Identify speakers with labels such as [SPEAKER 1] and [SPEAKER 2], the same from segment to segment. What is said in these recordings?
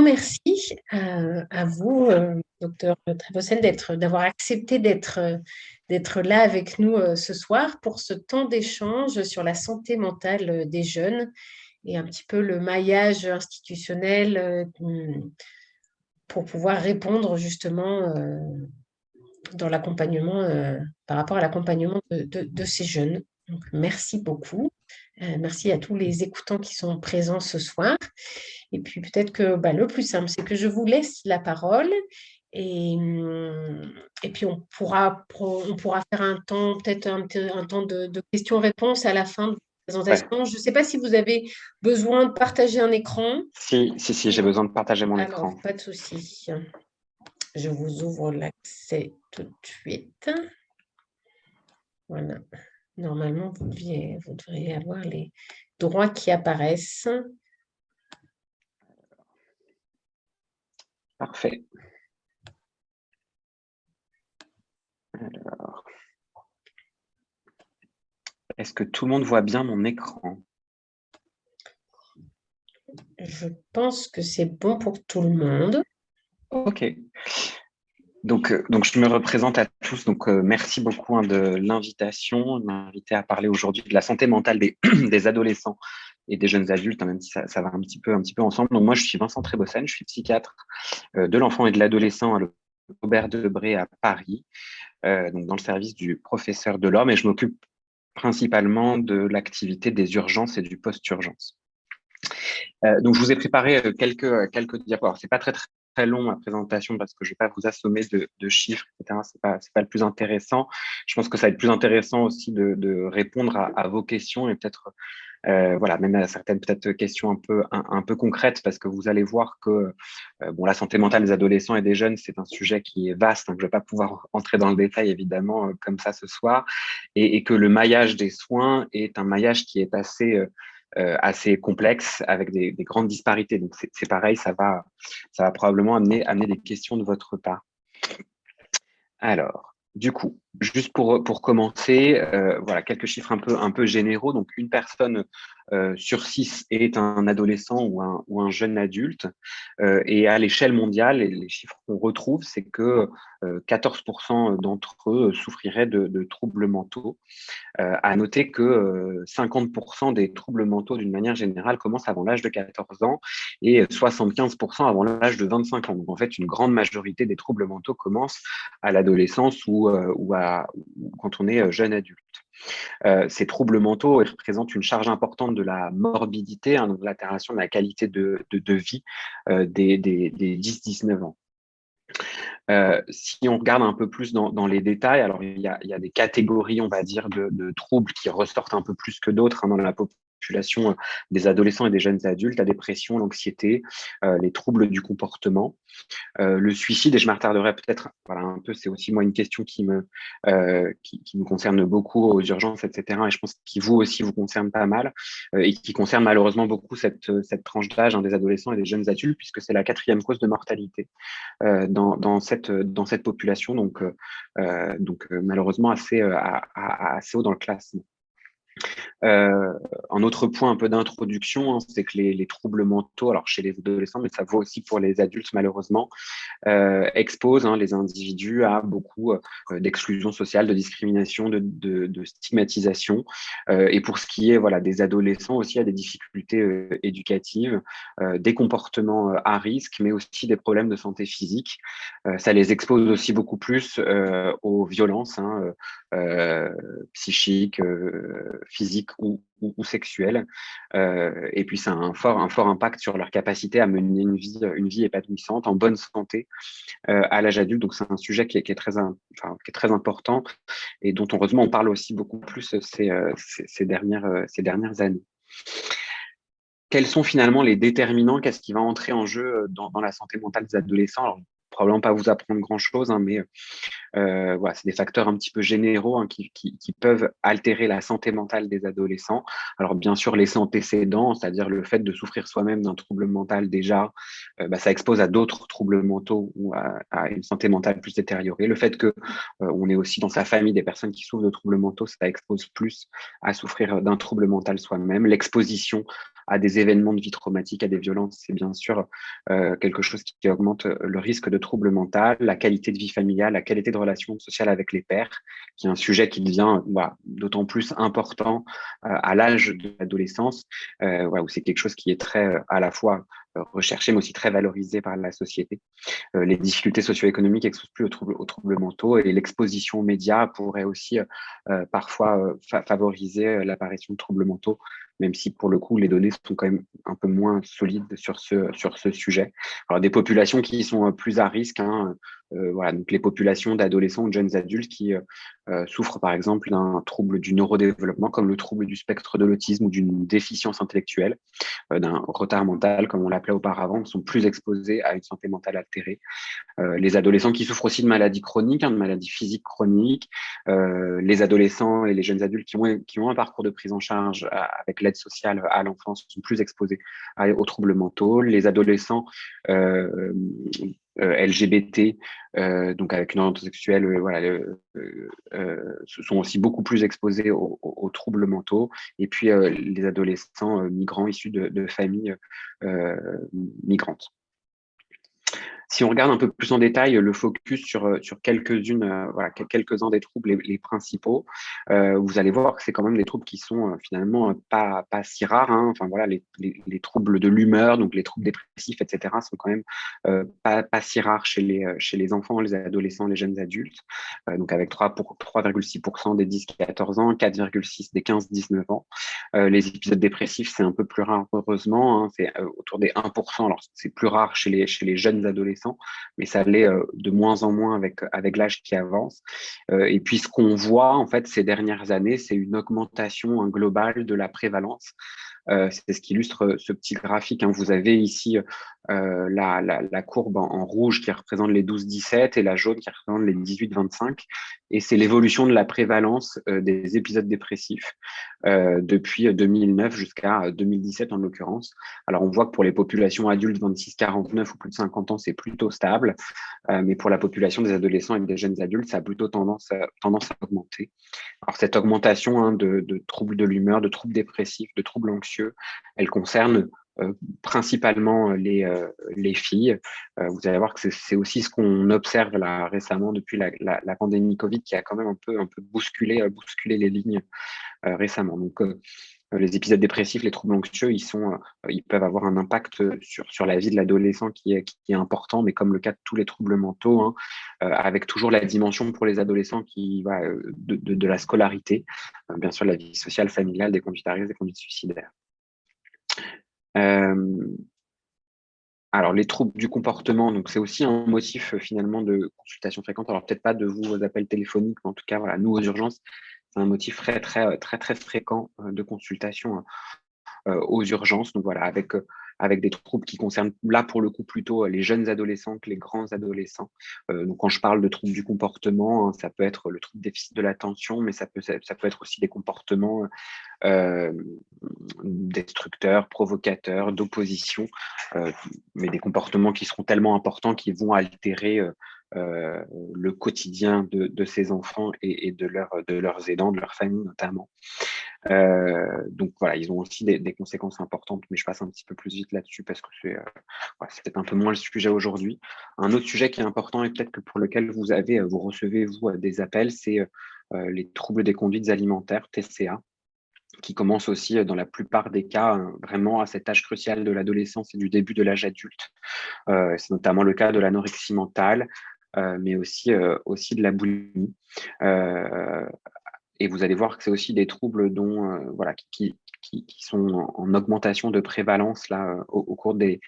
[SPEAKER 1] merci à vous, docteur Trebosen, d'avoir accepté d'être là avec nous ce soir pour ce temps d'échange sur la santé mentale des jeunes et un petit peu le maillage institutionnel pour pouvoir répondre justement dans l'accompagnement, par rapport à l'accompagnement de ces jeunes. Donc, merci beaucoup. Merci à tous les écoutants qui sont présents ce soir. Et puis peut-être que le plus simple, c'est que je vous laisse la parole et puis on pourra faire un temps, peut-être un temps de questions-réponses à la fin de la
[SPEAKER 2] Ouais.
[SPEAKER 1] présentation. Je ne sais pas si vous avez besoin de partager un écran.
[SPEAKER 2] Si, j'ai besoin de partager mon
[SPEAKER 1] Alors,
[SPEAKER 2] écran.
[SPEAKER 1] pas de souci. Je vous ouvre l'accès tout de suite. Voilà. Normalement, vous devriez avoir les droits qui apparaissent.
[SPEAKER 2] Parfait. Alors, est-ce que tout le monde voit bien mon écran?
[SPEAKER 1] Je pense que c'est bon pour tout le monde.
[SPEAKER 2] Ok. Donc, je me représente à tous. Donc, merci beaucoup de l'invitation, de m'inviter à parler aujourd'hui de la santé mentale des adolescents et des jeunes adultes, même si ça va un petit peu ensemble. Donc, moi, je suis Vincent Trebosen, je suis psychiatre de l'enfant et de l'adolescent à l'Aubert de Bray à Paris, donc dans le service du professeur Delorme, et je m'occupe principalement de l'activité des urgences et du post-urgence. Donc, je vous ai préparé quelques diapos. Alors, c'est pas très long ma présentation parce que je vais pas vous assommer de chiffres, etc. C'est pas le plus intéressant. Je pense que ça va être plus intéressant aussi de répondre à vos questions et peut-être voilà, même à certaines peut-être questions un peu concrètes, parce que vous allez voir que la santé mentale des adolescents et des jeunes, c'est un sujet qui est vaste, hein, que je ne vais pas pouvoir entrer dans le détail évidemment comme ça ce soir, et que le maillage des soins est un maillage qui est assez complexe avec des grandes disparités. Donc c'est pareil, ça va probablement amener des questions de votre part. Alors, du coup, juste pour commencer, voilà quelques chiffres un peu généraux. Donc, une personne sur 6 est un adolescent ou un jeune adulte. Et à l'échelle mondiale, les chiffres qu'on retrouve, c'est que 14% d'entre eux souffriraient de troubles mentaux. À noter que 50% des troubles mentaux, d'une manière générale, commencent avant l'âge de 14 ans et 75% avant l'âge de 25 ans. Donc, en fait, une grande majorité des troubles mentaux commencent à l'adolescence ou quand on est jeune adulte. Ces troubles mentaux représentent une charge importante de la morbidité, donc de l'altération de la qualité de vie des 10-19 ans. Si on regarde un peu plus dans les détails, alors il y a des catégories, on va dire, de troubles qui ressortent un peu plus que d'autres dans la population des adolescents et des jeunes adultes: la dépression, l'anxiété, les troubles du comportement, le suicide. Et je m'attarderai peut-être un peu, c'est aussi moi une question qui me concerne beaucoup aux urgences, etc. Et je pense qu'il vous aussi vous concerne pas mal et qui concerne malheureusement beaucoup cette tranche d'âge des adolescents et des jeunes adultes, puisque c'est la 4e cause de mortalité dans cette population, donc malheureusement assez haut dans le classement. Un autre point un peu d'introduction, c'est que les troubles mentaux, alors chez les adolescents, mais ça vaut aussi pour les adultes malheureusement, exposent les individus à beaucoup d'exclusion sociale, de discrimination, de stigmatisation. Et pour ce qui est des adolescents aussi, à des difficultés éducatives, des comportements à risque, mais aussi des problèmes de santé physique. Ça les expose aussi beaucoup plus aux violences psychiques, physiques ou sexuelles. Et puis ça a un fort impact sur leur capacité à mener une vie épanouissante, en bonne santé à l'âge adulte. Donc c'est un sujet qui est très important et dont heureusement on parle aussi beaucoup plus ces dernières années. Quels sont finalement les déterminants? Qu'est-ce qui va entrer en jeu dans la santé mentale des adolescents? Alors, probablement pas vous apprendre grand-chose, mais c'est des facteurs un petit peu généraux qui peuvent altérer la santé mentale des adolescents. Alors bien sûr, les antécédents, c'est-à-dire le fait de souffrir soi-même d'un trouble mental déjà, ça expose à d'autres troubles mentaux ou à une santé mentale plus détériorée. Le fait que on ait aussi dans sa famille des personnes qui souffrent de troubles mentaux, ça expose plus à souffrir d'un trouble mental soi-même. L'exposition à des événements de vie traumatiques, à des violences, c'est bien sûr quelque chose qui augmente le risque de troubles mentaux, la qualité de vie familiale, la qualité de relation sociale avec les pairs, qui est un sujet qui devient d'autant plus important à l'âge de l'adolescence, où c'est quelque chose qui est très à la fois recherché, mais aussi très valorisé par la société. Les difficultés socio-économiques exposent plus aux troubles mentaux et l'exposition aux médias pourrait aussi parfois favoriser l'apparition de troubles mentaux, même si pour le coup les données sont quand même un peu moins solides sur ce sujet. Alors des populations qui sont plus à risque, donc les populations d'adolescents ou de jeunes adultes qui souffrent par exemple d'un trouble du neurodéveloppement comme le trouble du spectre de l'autisme ou d'une déficience intellectuelle, d'un retard mental comme on l'appelait auparavant, sont plus exposés à une santé mentale altérée. Les adolescents qui souffrent aussi de maladies chroniques, de maladies physiques chroniques, les adolescents et les jeunes adultes qui ont un parcours de prise en charge avec l'aide sociale à l'enfance sont plus exposés aux troubles mentaux. Les adolescents LGBT, donc avec une orientation sexuelle, sont aussi beaucoup plus exposés aux troubles mentaux. Et puis les adolescents migrants issus de familles migrantes. Si on regarde un peu plus en détail le focus sur quelques-uns des troubles les principaux, vous allez voir que c'est quand même des troubles qui sont finalement pas si rares. Enfin voilà, les troubles de l'humeur, donc les troubles dépressifs, etc., sont quand même pas si rares chez les enfants, les adolescents, les jeunes adultes. Donc avec 3,6% des 10-14 ans, 4,6% des 15-19 ans. Les épisodes dépressifs, c'est un peu plus rare, heureusement. C'est autour des 1%. Alors c'est plus rare chez les jeunes adolescents, mais ça l'est de moins en moins avec l'âge qui avance. Et puis ce qu'on voit en fait ces dernières années, c'est une augmentation globale de la prévalence. C'est ce qui illustre ce petit graphique. Vous avez ici la courbe en rouge qui représente les 12-17 et la jaune qui représente les 18-25. Et c'est l'évolution de la prévalence des épisodes dépressifs depuis 2009 jusqu'à 2017 en l'occurrence. Alors on voit que pour les populations adultes 26-49 ou plus de 50 ans, c'est plutôt stable. Mais pour la population des adolescents et des jeunes adultes, ça a plutôt tendance à augmenter. Alors cette augmentation de troubles de l'humeur, de troubles dépressifs, de troubles anxieux, elle concerne principalement les filles. Vous allez voir que c'est aussi ce qu'on observe là récemment depuis la pandémie Covid qui a quand même un peu bousculé les lignes récemment. Donc les épisodes dépressifs, les troubles anxieux, ils peuvent avoir un impact sur la vie de l'adolescent qui est important, mais comme le cas de tous les troubles mentaux, avec toujours la dimension pour les adolescents qui va de la scolarité, bien sûr la vie sociale, familiale, des conduites à risque, des conduites suicidaires. Alors les troubles du comportement, donc c'est aussi un motif finalement de consultation fréquente. Alors peut-être pas de vos appels téléphoniques, mais en tout cas voilà, nous aux urgences, c'est un motif très très fréquent de consultation aux urgences. Donc voilà, avec des troubles qui concernent là pour le coup plutôt les jeunes adolescents que les grands adolescents. Donc quand je parle de troubles du comportement, ça peut être le trouble déficit de l'attention, mais ça peut être aussi des comportements destructeurs, provocateurs, d'opposition, mais des comportements qui seront tellement importants qu'ils vont altérer le quotidien de ces enfants et de leurs aidants, de leur famille notamment. Donc voilà, ils ont aussi des conséquences importantes, mais je passe un petit peu plus vite là-dessus parce que c'est peut-être un peu moins le sujet aujourd'hui. Un autre sujet qui est important et peut-être que pour lequel vous recevez des appels, c'est les troubles des conduites alimentaires, TCA, qui commencent aussi dans la plupart des cas vraiment à cet âge crucial de l'adolescence et du début de l'âge adulte. C'est notamment le cas de l'anorexie mentale, mais aussi de la boulimie. Et vous allez voir que c'est aussi des troubles qui sont en augmentation de prévalence là au cours des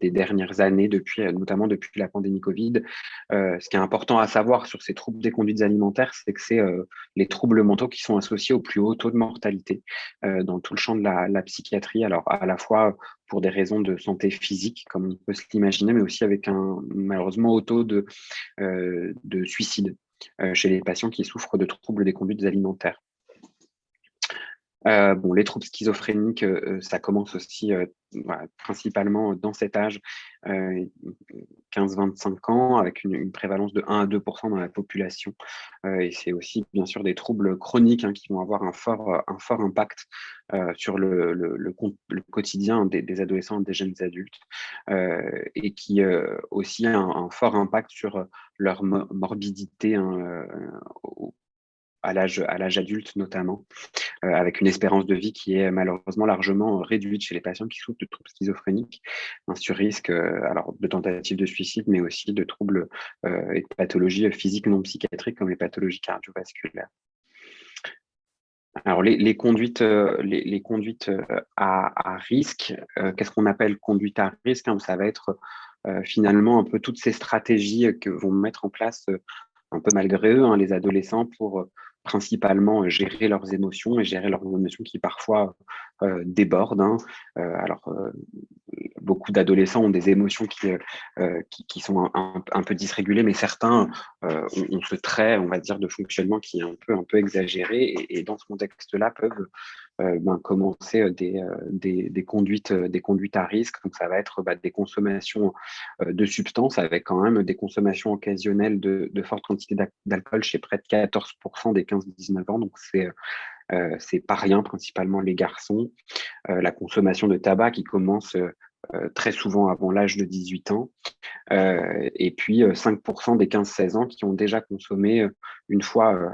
[SPEAKER 2] dernières années, notamment depuis la pandémie Covid. Ce qui est important à savoir sur ces troubles des conduites alimentaires, c'est que c'est les troubles mentaux qui sont associés au plus haut taux de mortalité dans tout le champ de la psychiatrie. Alors à la fois pour des raisons de santé physique, comme on peut se l'imaginer, mais aussi avec un malheureusement haut taux de suicide chez les patients qui souffrent de troubles des conduites alimentaires. Bon, les troubles schizophréniques, ça commence aussi voilà, principalement dans cet âge, 15-25 ans, avec une prévalence de 1 à 2 dans la population. Et c'est aussi, bien sûr, des troubles chroniques hein, qui vont avoir un fort impact sur le quotidien des adolescents et des jeunes adultes, et qui aussi a un fort impact sur leur morbidité hein, à l'âge adulte notamment, avec une espérance de vie qui est malheureusement largement réduite chez les patients qui souffrent de troubles schizophréniques, un sur-risque alors de tentatives de suicide, mais aussi de troubles et de pathologies physiques non psychiatriques comme les pathologies cardiovasculaires. Alors les conduites, les conduites à risque, qu'est-ce qu'on appelle conduite à risque hein? Ça va être finalement un peu toutes ces stratégies que vont mettre en place un peu malgré eux, hein, les adolescents, pour principalement gérer leurs émotions et gérer leurs émotions qui parfois débordent. Hein. Alors, beaucoup d'adolescents ont des émotions qui sont un peu dysrégulées, mais certains ont ce trait, on va dire, de fonctionnement qui est un peu exagéré. Et dans ce contexte-là, peuvent commencer des conduites à risque. Donc, ça va être des consommations de substances avec quand même des consommations occasionnelles de fortes quantités d'alcool chez près de 14% des 15-19 ans. Donc, c'est pas rien, principalement les garçons. La consommation de tabac qui commence très souvent avant l'âge de 18 ans. Et puis 5% des 15-16 ans qui ont déjà consommé une fois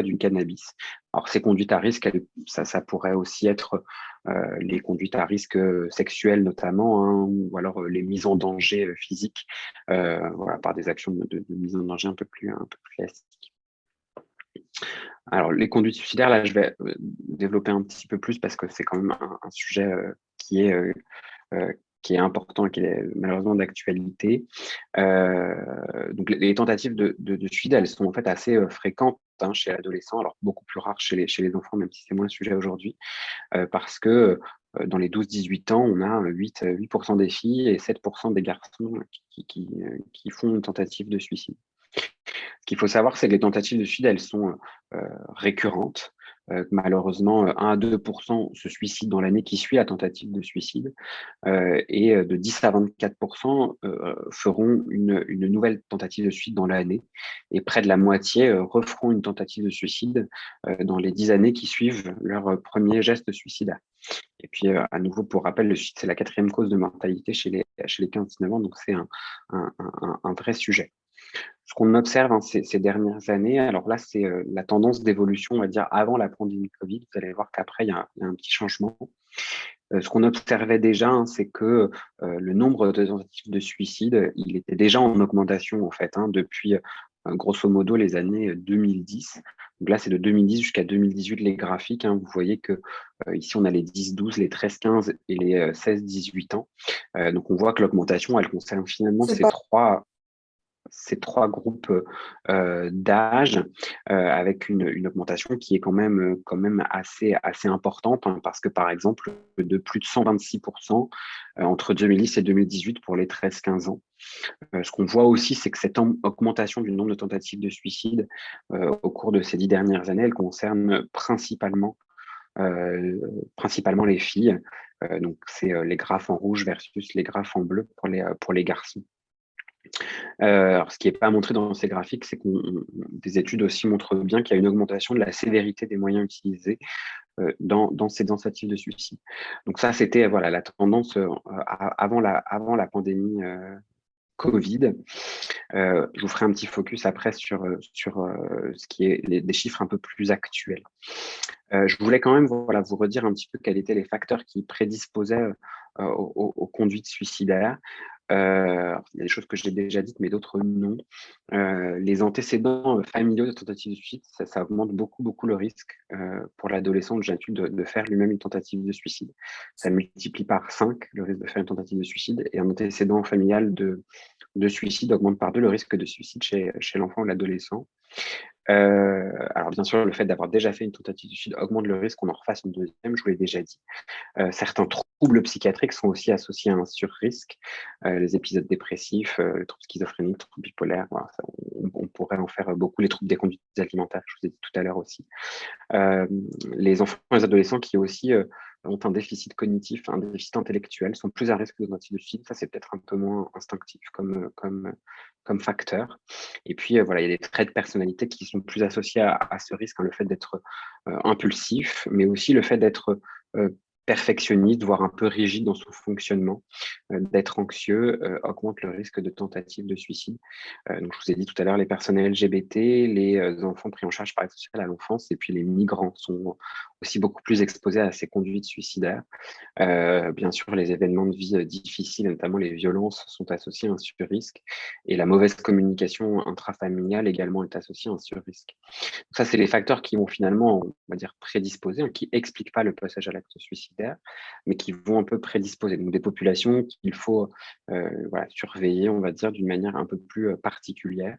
[SPEAKER 2] du cannabis. Alors ces conduites à risque, ça pourrait aussi être les conduites à risque sexuelles notamment, hein, ou alors les mises en danger physiques voilà, par des actions de mise en danger un peu plus classiques. Alors les conduites suicidaires, là je vais développer un petit peu plus parce que c'est quand même un sujet qui est euh, qui est important et qui est malheureusement d'actualité. Donc, les tentatives de suicide, elles sont en fait assez fréquentes hein, chez l'adolescent, alors beaucoup plus rares chez les enfants, même si c'est moins le sujet aujourd'hui, parce que dans les 12-18 ans, on a 8% des filles et 7% des garçons qui font une tentative de suicide. Ce qu'il faut savoir, c'est que les tentatives de suicide, elles sont récurrentes. Malheureusement, 1 à 2% se suicident dans l'année qui suit la tentative de suicide, et de 10 à 24% feront une nouvelle tentative de suicide dans l'année, et près de la moitié referont une tentative de suicide dans les 10 années qui suivent leur premier geste suicidaire. Et puis, à nouveau, pour rappel, le suicide, c'est la 4e cause de mortalité chez les 15-19 ans, donc c'est un vrai sujet. Ce qu'on observe hein, ces dernières années, alors là, c'est la tendance d'évolution, on va dire, avant la pandémie Covid. Vous allez voir qu'après, il y a un petit changement. Ce qu'on observait déjà, hein, c'est que le nombre de tentatives de suicide, il était déjà en augmentation, en fait, hein, depuis grosso modo les années 2010. Donc là, c'est de 2010 jusqu'à 2018 les graphiques. Hein. Vous voyez que ici, on a les 10-12, les 13-15 et les 16-18 ans. Donc on voit que l'augmentation, elle concerne finalement
[SPEAKER 3] C'est pas
[SPEAKER 2] ces trois groupes d'âge, avec une augmentation qui est quand même assez importante, hein, parce que par exemple, de plus de 126% entre 2010 et 2018 pour les 13-15 ans. Ce qu'on voit aussi, c'est que cette augmentation du nombre de tentatives de suicide au cours de ces 10 dernières années, elle concerne principalement les filles. Donc, c'est les graphes en rouge versus les graphes en bleu pour les garçons. Alors, ce qui n'est pas montré dans ces graphiques, c'est que des études aussi montrent bien qu'il y a une augmentation de la sévérité des moyens utilisés dans ces tentatives de suicide. Donc ça, c'était voilà, la tendance avant la pandémie Covid. Je vous ferai un petit focus après sur ce qui est des chiffres un peu plus actuels. Je voulais quand même voilà, vous redire un petit peu quels étaient les facteurs qui prédisposaient aux conduites suicidaires. Il y a des choses que j'ai déjà dites, mais d'autres non. Les antécédents familiaux de tentative de suicide, ça augmente beaucoup le risque pour l'adolescent ou le jeune adulte de faire lui-même une tentative de suicide. Ça multiplie par 5 le risque de faire une tentative de suicide, et un antécédent familial de suicide augmente par 2 le risque de suicide chez l'enfant ou l'adolescent. Alors bien sûr, le fait d'avoir déjà fait une tentative de suicide augmente le risque qu'on en refasse une deuxième, je vous l'ai déjà dit. Certains troubles psychiatriques sont aussi associés à un surrisque. Les épisodes dépressifs, les troubles schizophréniques, les troubles bipolaires, voilà, on pourrait en faire beaucoup, les troubles des conduites alimentaires, je vous ai dit tout à l'heure aussi. Les enfants et les adolescents qui aussi ont un déficit cognitif, un déficit intellectuel, sont plus à risque de tentative de suicide. Ça, c'est peut-être un peu moins instinctif comme facteur. Et puis, voilà, il y a des traits de personnalité qui sont plus associés à ce risque, hein, le fait d'être impulsif, mais aussi le fait d'être perfectionniste, voire un peu rigide dans son fonctionnement, d'être anxieux, augmente le risque de tentative de suicide. Donc, je vous ai dit tout à l'heure, les personnes LGBT, les enfants pris en charge par l'aide sociale à l'enfance, et puis les migrants sont aussi beaucoup plus exposés à ces conduites suicidaires. Bien sûr, les événements de vie difficiles, notamment les violences, sont associés à un surrisque, et la mauvaise communication intrafamiliale également est associée à un surrisque. Ça, c'est les facteurs qui vont finalement, on va dire, prédisposer, hein, qui expliquent pas le passage à l'acte suicidaire, mais qui vont un peu prédisposer. Donc, des populations qu'il faut voilà, surveiller, on va dire, d'une manière un peu plus particulière.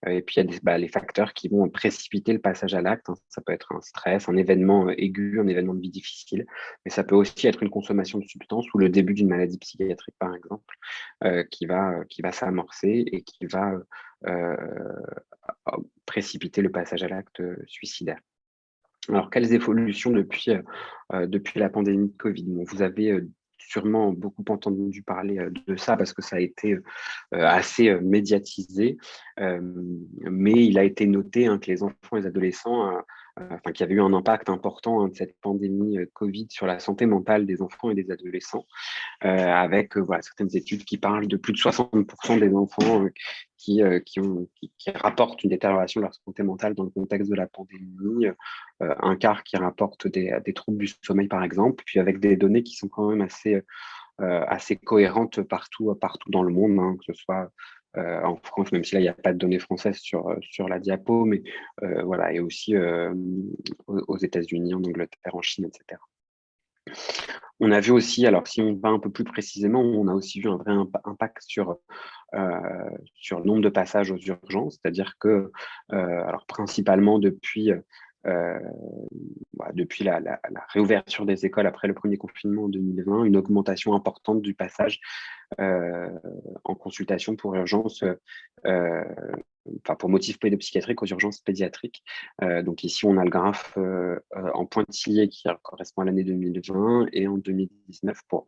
[SPEAKER 2] Et puis, il y a les facteurs qui vont précipiter le passage à l'acte, hein. Ça peut être un stress, un événement aigu, un événement de vie difficile, mais ça peut aussi être une consommation de substances ou le début d'une maladie psychiatrique, par exemple, qui va s'amorcer et qui va précipiter le passage à l'acte suicidaire. Alors, quelles évolutions depuis la pandémie de Covid? Bon, vous avez sûrement beaucoup entendu parler de ça parce que ça a été assez médiatisé, mais il a été noté, hein, que les enfants et les adolescents, enfin, qu'il y avait eu un impact important, hein, de cette pandémie Covid sur la santé mentale des enfants et des adolescents, avec voilà, certaines études qui parlent de plus de 60% des enfants qui rapportent une détérioration de leur santé mentale dans le contexte de la pandémie, un quart qui rapporte des troubles du sommeil, par exemple, puis avec des données qui sont quand même assez cohérentes partout dans le monde, hein, que ce soit en France, même si là, il n'y a pas de données françaises sur la diapo, mais voilà, et aussi aux États-Unis, en Angleterre, en Chine, etc. On a vu aussi, alors si on va un peu plus précisément, on a aussi vu un vrai impact sur le nombre de passages aux urgences, c'est-à-dire que, alors principalement depuis la réouverture des écoles après le premier confinement en 2020, une augmentation importante du passage en consultation pour urgence, enfin pour motif pédopsychiatrique aux urgences pédiatriques. Donc ici, on a le graphe en pointillé qui correspond à l'année 2020 et en 2019 pour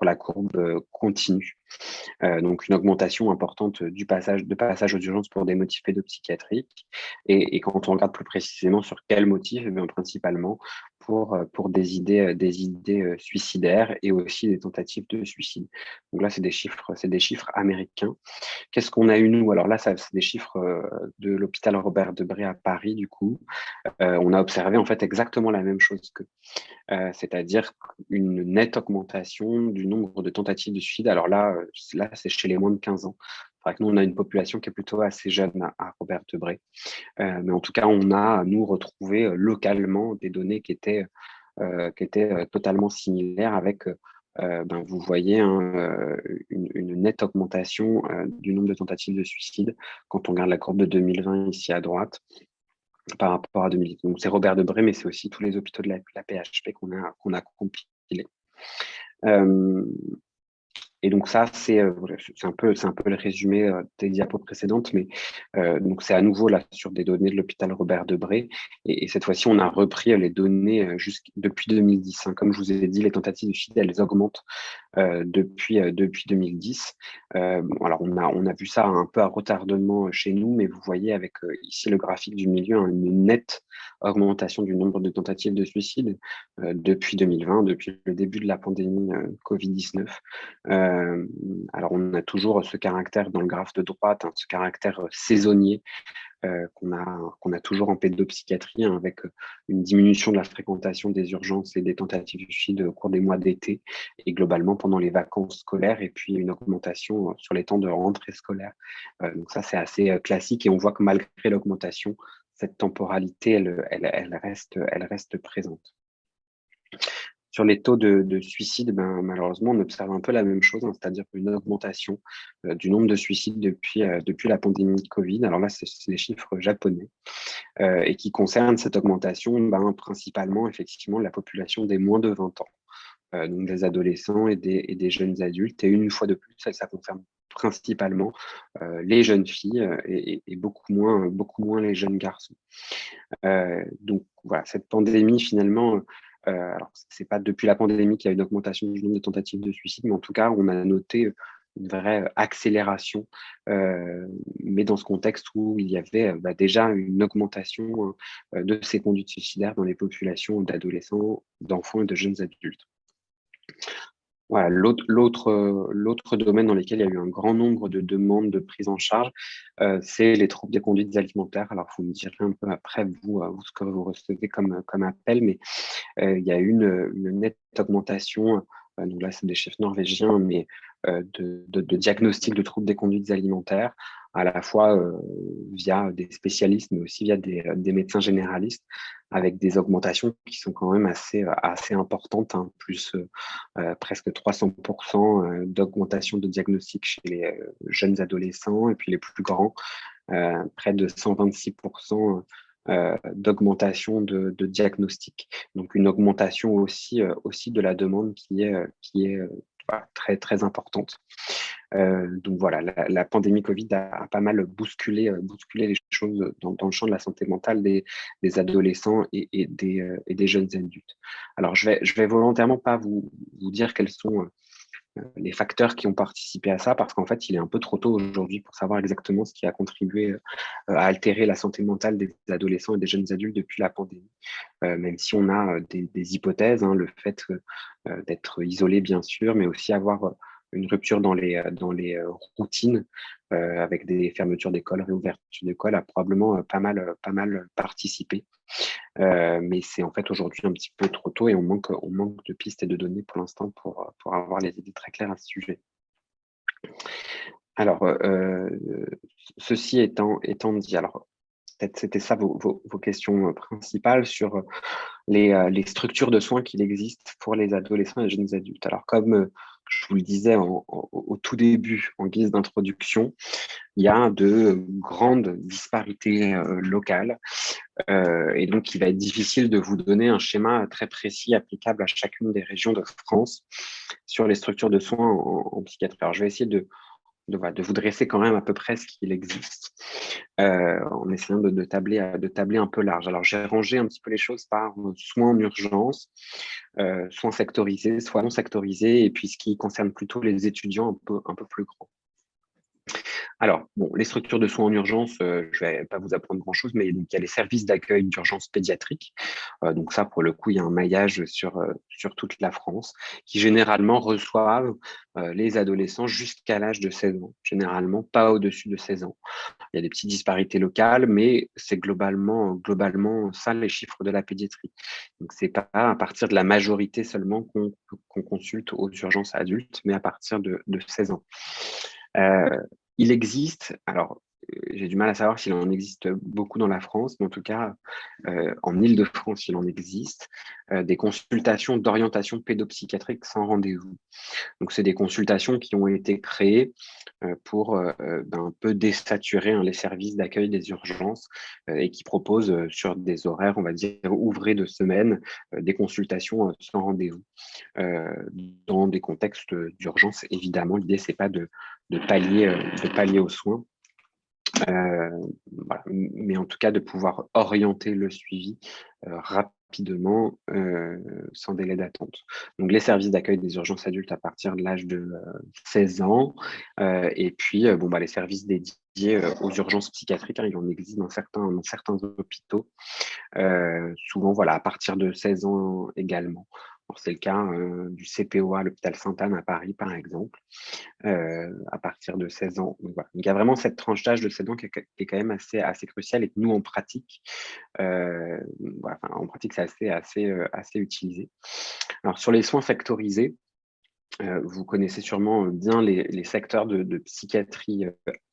[SPEAKER 2] la courbe continue. Donc une augmentation importante de passage aux urgences pour des motifs pédopsychiatriques. Et quand on regarde plus précisément sur quels motifs, eh bien, principalement pour des idées suicidaires et aussi des tentatives de suicide. Donc là, c'est des chiffres américains. Qu'est-ce qu'on a eu nous? Alors là, c'est des chiffres de l'hôpital Robert Debré à Paris, du coup. On a observé en fait exactement la même chose qu'eux. C'est-à-dire une nette augmentation du nombre de tentatives de suicide. Alors là, c'est chez les moins de 15 ans. C'est vrai que nous, on a une population qui est plutôt assez jeune à Robert Debré. Mais en tout cas, on a, nous, retrouvé localement des données qui étaient totalement similaires avec, vous voyez, hein, une nette augmentation du nombre de tentatives de suicide quand on regarde la courbe de 2020 ici à droite par rapport à 2010. Donc, c'est Robert Debré, mais c'est aussi tous les hôpitaux de la PHP qu'on a compilés. Et donc ça, voilà, c'est un peu le résumé des diapos précédentes, mais donc c'est à nouveau là sur des données de l'hôpital Robert Debré. Et cette fois-ci, on a repris les données depuis 2010, hein. Comme je vous ai dit, les tentatives de suicide, elles augmentent depuis 2010. Alors on a vu ça un peu à retardement chez nous, mais vous voyez avec ici le graphique du milieu, hein, une nette augmentation du nombre de tentatives de suicide depuis 2020, depuis le début de la pandémie Covid-19. Alors on a toujours ce caractère dans le graphe de droite, hein, ce caractère saisonnier qu'on a toujours en pédopsychiatrie, hein, avec une diminution de la fréquentation des urgences et des tentatives de suicide au cours des mois d'été et globalement pendant les vacances scolaires, et puis une augmentation sur les temps de rentrée scolaire. Donc ça, c'est assez classique, et on voit que malgré l'augmentation, cette temporalité, elle reste présente. Sur les taux de suicide, malheureusement, on observe un peu la même chose, hein, c'est-à-dire une augmentation du nombre de suicides depuis la pandémie de Covid. Alors là, c'est des chiffres japonais et qui concernent cette augmentation principalement, effectivement, la population des moins de 20 ans, donc des adolescents et des jeunes adultes. Et une fois de plus, ça concerne principalement les jeunes filles et beaucoup moins les jeunes garçons. Donc voilà, cette pandémie finalement, alors c'est pas depuis la pandémie qu'il y a une augmentation du nombre de tentatives de suicide, mais en tout cas, on a noté une vraie accélération, mais dans ce contexte où il y avait déjà une augmentation de ces conduites suicidaires dans les populations d'adolescents, d'enfants et de jeunes adultes. Voilà, l'autre domaine dans lequel il y a eu un grand nombre de demandes de prise en charge, c'est les troubles des conduites alimentaires. Alors, vous me direz un peu après, vous ce que vous recevez comme appel, mais il y a eu une nette augmentation, donc là, c'est des chiffres norvégiens, mais de diagnostic de troubles des conduites alimentaires, à la fois via des spécialistes, mais aussi via des médecins généralistes, avec des augmentations qui sont quand même assez importantes, hein, plus presque 300% d'augmentation de diagnostic chez les jeunes adolescents, et puis les plus grands, près de 126% d'augmentation de diagnostic. Donc une augmentation aussi de la demande qui est voilà, très, très importante. Donc voilà, la pandémie Covid a pas mal bousculé les choses dans le champ de la santé mentale des adolescents et des jeunes adultes. Alors je vais volontairement pas vous dire quels sont les facteurs qui ont participé à ça, parce qu'en fait, il est un peu trop tôt aujourd'hui pour savoir exactement ce qui a contribué à altérer la santé mentale des adolescents et des jeunes adultes depuis la pandémie. Même si on a des hypothèses, hein, le fait d'être isolé, bien sûr, mais aussi avoir une rupture dans les routines avec des fermetures d'école, réouverture d'école, a probablement pas mal participé. Mais c'est en fait aujourd'hui un petit peu trop tôt et on manque de pistes et de données pour l'instant pour avoir les idées très claires à ce sujet. Alors, ceci étant dit, alors peut-être c'était ça vos questions principales sur les structures de soins qu'il existe pour les adolescents et les jeunes adultes. Alors, comme je vous le disais au tout début, en guise d'introduction, il y a de grandes disparités locales et donc il va être difficile de vous donner un schéma très précis applicable à chacune des régions de France sur les structures de soins en psychiatrie. Alors, je vais essayer voilà, de vous dresser quand même à peu près ce qu'il existe, en essayant de tabler un peu large. Alors, j'ai rangé un petit peu les choses par soins en urgence, soins sectorisés, soins non sectorisés, et puis ce qui concerne plutôt les étudiants un peu plus grands. Alors, bon, les structures de soins en urgence, je vais pas vous apprendre grand-chose, mais donc, il y a les services d'accueil d'urgence pédiatrique. Donc ça, pour le coup, il y a un maillage sur toute la France, qui généralement reçoivent les adolescents jusqu'à l'âge de 16 ans, généralement pas au-dessus de 16 ans. Il y a des petites disparités locales, mais c'est globalement ça les chiffres de la pédiatrie. Donc c'est pas à partir de la majorité seulement qu'on consulte aux urgences adultes, mais à partir de 16 ans. Il existe, alors j'ai du mal à savoir s'il en existe beaucoup dans la France, mais en tout cas, en Île-de-France, il en existe, des consultations d'orientation pédopsychiatrique sans rendez-vous. Donc, c'est des consultations qui ont été créées pour un peu désaturer les services d'accueil des urgences et qui proposent sur des horaires, on va dire, ouvrés de semaine, des consultations sans rendez-vous. Dans des contextes d'urgence, évidemment, l'idée, c'est pas de pallier aux soins, voilà. Mais en tout cas de pouvoir orienter le suivi rapidement, sans délai d'attente. Donc les services d'accueil des urgences adultes à partir de l'âge de 16 ans, et puis les services dédiés aux urgences psychiatriques, hein, il en existe dans certains hôpitaux, souvent voilà, à partir de 16 ans également. C'est le cas du CPOA, l'hôpital Sainte-Anne à Paris, par exemple, à partir de 16 ans. Donc, voilà. Donc, il y a vraiment cette tranche d'âge de 16 ans qui est quand même assez cruciale et que nous, en pratique, c'est assez utilisé. Alors, sur les soins sectorisés, Vous connaissez sûrement bien les secteurs de psychiatrie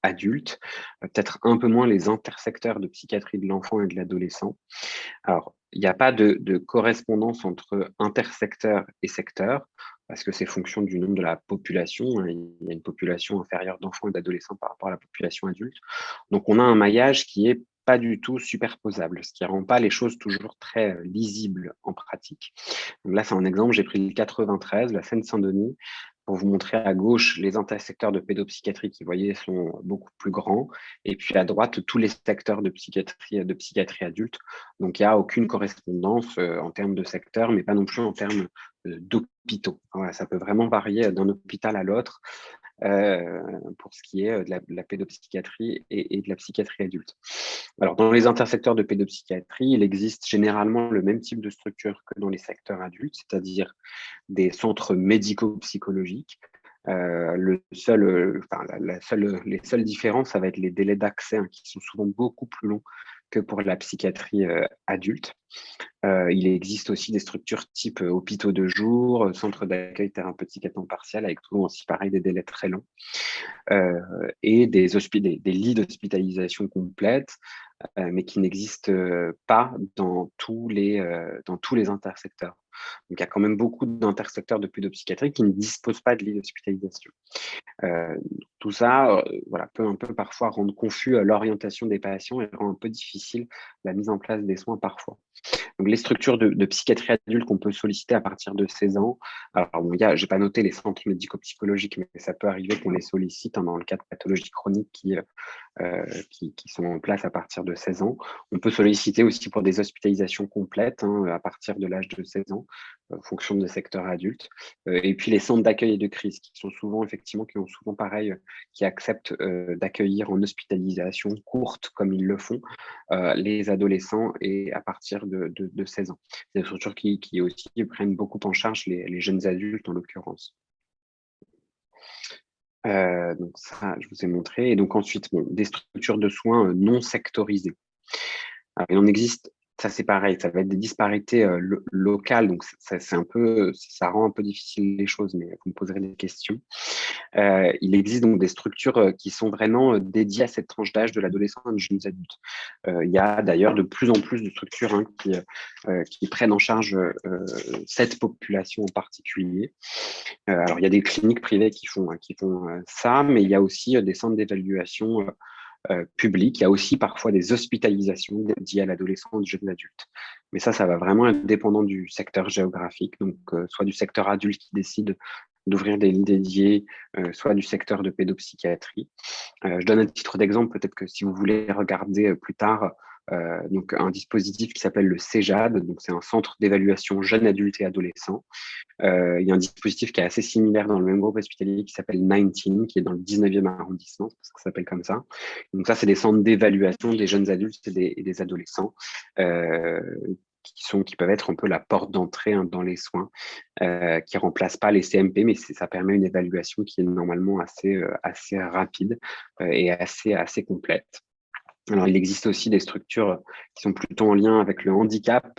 [SPEAKER 2] adulte, peut-être un peu moins les intersecteurs de psychiatrie de l'enfant et de l'adolescent. Alors, il n'y a pas de correspondance entre intersecteur et secteur, parce que c'est fonction du nombre de la population, hein. Il y a une population inférieure d'enfants et d'adolescents par rapport à la population adulte. Donc, on a un maillage qui est pas du tout superposable, ce qui rend pas les choses toujours très lisibles en pratique. Donc là, c'est un exemple, j'ai pris le 93, la Seine-Saint-Denis, pour vous montrer à gauche les intersecteurs de pédopsychiatrie qui, vous voyez, sont beaucoup plus grands, et puis à droite, tous les secteurs de psychiatrie adulte. Donc, il n'y a aucune correspondance en termes de secteur, mais pas non plus en termes d'hôpitaux. Voilà, ça peut vraiment varier d'un hôpital à l'autre pour ce qui est de la pédopsychiatrie et de la psychiatrie adulte. Alors, dans les intersecteurs de pédopsychiatrie, il existe généralement le même type de structure que dans les secteurs adultes, c'est-à-dire des centres médico-psychologiques. Les seules différences, ça va être les délais d'accès, hein, qui sont souvent beaucoup plus longs que pour la psychiatrie adulte. Il existe aussi des structures type hôpitaux de jour, centres d'accueil thérapeutique à temps partiel, avec toujours aussi pareil des délais très longs, et des lits d'hospitalisation complètes, mais qui n'existent pas dans tous les intersecteurs. Donc il y a quand même beaucoup d'intersecteurs de pédopsychiatrie qui ne disposent pas de lits d'hospitalisation. Tout ça voilà, peut un peu parfois rendre confus l'orientation des patients et rend un peu difficile la mise en place des soins parfois. Donc, les structures de psychiatrie adulte qu'on peut solliciter à partir de 16 ans. Alors, bon, j'ai pas noté les centres médico-psychologiques, mais ça peut arriver qu'on les sollicite, hein, dans le cas de pathologies chroniques qui sont en place à partir de 16 ans. On peut solliciter aussi pour des hospitalisations complètes, hein, à partir de l'âge de 16 ans, en fonction des secteurs adultes. Et puis les centres d'accueil et de crise, qui ont souvent pareil, qui acceptent d'accueillir en hospitalisation courte, comme ils le font, les adolescents et à partir de 16 ans. C'est des structures qui aussi prennent beaucoup en charge les jeunes adultes en l'occurrence. Donc ça, je vous ai montré. Et donc ensuite, bon, des structures de soins non sectorisées. Alors, il en existe, ça c'est pareil, ça va être des disparités locales, donc c'est un peu, ça rend un peu difficile les choses, mais vous me poserez des questions. Il existe donc des structures qui sont vraiment dédiées à cette tranche d'âge de l'adolescent et des jeunes adultes. Il y a d'ailleurs de plus en plus de structures, hein, qui prennent en charge cette population en particulier. Alors, il y a des cliniques privées qui font ça, mais il y a aussi des centres d'évaluation publics. Il y a aussi parfois des hospitalisations dédiées à l'adolescent et aux jeunes adultes. Mais ça va vraiment être dépendant du secteur géographique, donc soit du secteur adulte qui décide d'ouvrir des lits dédiés, soit du secteur de pédopsychiatrie. Je donne un titre d'exemple, peut-être que si vous voulez regarder plus tard, donc un dispositif qui s'appelle le CEJAD, donc c'est un centre d'évaluation jeunes adultes et adolescents. Il y a un dispositif qui est assez similaire dans le même groupe hospitalier qui s'appelle 19, qui est dans le 19e arrondissement, parce que ça s'appelle comme ça. Donc ça, c'est des centres d'évaluation des jeunes adultes et des adolescents, qui peuvent être un peu la porte d'entrée, hein, dans les soins, qui ne remplacent pas les CMP, mais ça permet une évaluation qui est normalement assez rapide et assez complète. Alors, il existe aussi des structures qui sont plutôt en lien avec le handicap,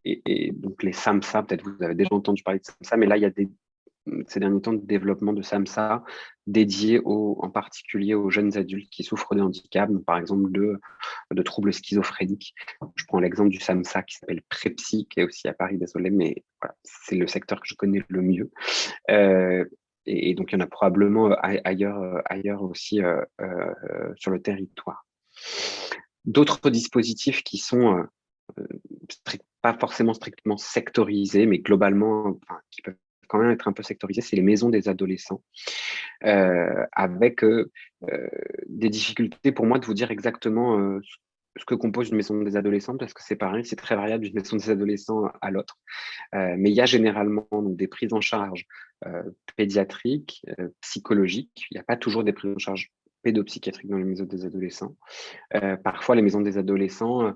[SPEAKER 2] et donc les SAMSA, peut-être vous avez déjà entendu parler de SAMSA, mais là, il y a ces derniers temps de développement de SAMSA dédiés en particulier aux jeunes adultes qui souffrent de handicap, donc par exemple de troubles schizophréniques. Je prends l'exemple du SAMSA qui s'appelle Prepsy, qui est aussi à Paris, désolé, mais voilà, c'est le secteur que je connais le mieux. Et donc, il y en a probablement ailleurs aussi sur le territoire. D'autres dispositifs qui sont pas forcément strictement sectorisés, mais globalement, enfin, qui peuvent quand même être un peu sectorisés, c'est les maisons des adolescents, avec des difficultés pour moi de vous dire exactement ce que compose une maison des adolescents, parce que c'est pareil, c'est très variable d'une maison des adolescents à l'autre. Mais il y a généralement donc, des prises en charge pédiatriques, psychologiques. Il n'y a pas toujours des prises en charge pédopsychiatriques dans les maisons des adolescents. Parfois, les maisons des adolescents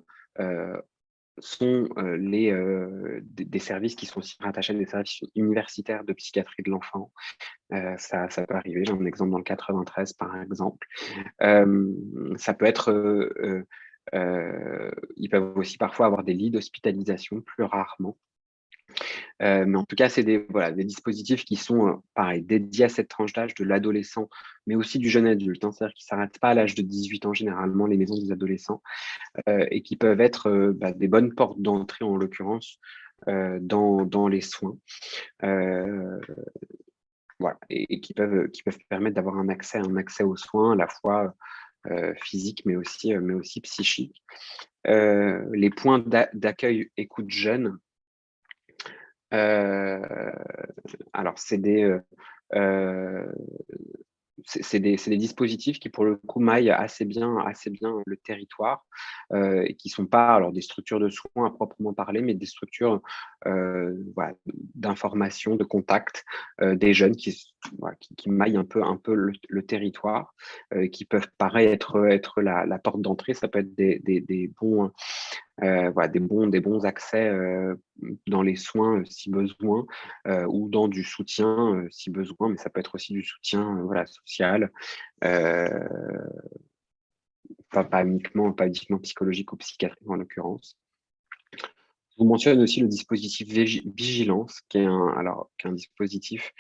[SPEAKER 2] sont des services qui sont aussi rattachés à des services universitaires de psychiatrie de l'enfant. Ça peut arriver, j'ai un exemple dans le 93 par exemple. Ça peut être, ils peuvent aussi parfois avoir des lits d'hospitalisation plus rarement. Mais en tout cas, c'est des dispositifs qui sont, pareil, dédiés à cette tranche d'âge de l'adolescent, mais aussi du jeune adulte, hein. C'est-à-dire qu'ils ne s'arrêtent pas à l'âge de 18 ans, généralement, les maisons des adolescents, et qui peuvent être des bonnes portes d'entrée, en l'occurrence, dans les soins. Voilà, et qui peuvent permettre d'avoir un accès aux soins, à la fois physique, mais aussi psychique. Les points d'accueil écoute jeune, alors c'est des dispositifs qui, pour le coup, maillent assez bien le territoire, et qui sont pas alors des structures de soins à proprement parler, mais des structures voilà, d'information, de contact des jeunes voilà, qui maillent un peu le territoire, qui peuvent pareil être la porte d'entrée. Ça peut être des bons voilà, des bons accès dans les soins si besoin, ou dans du soutien si besoin, mais ça peut être aussi du soutien voilà, social, euh, pas uniquement psychologique ou psychiatrique en l'occurrence. Je vous mentionne aussi le dispositif Vigilance, qui est un dispositif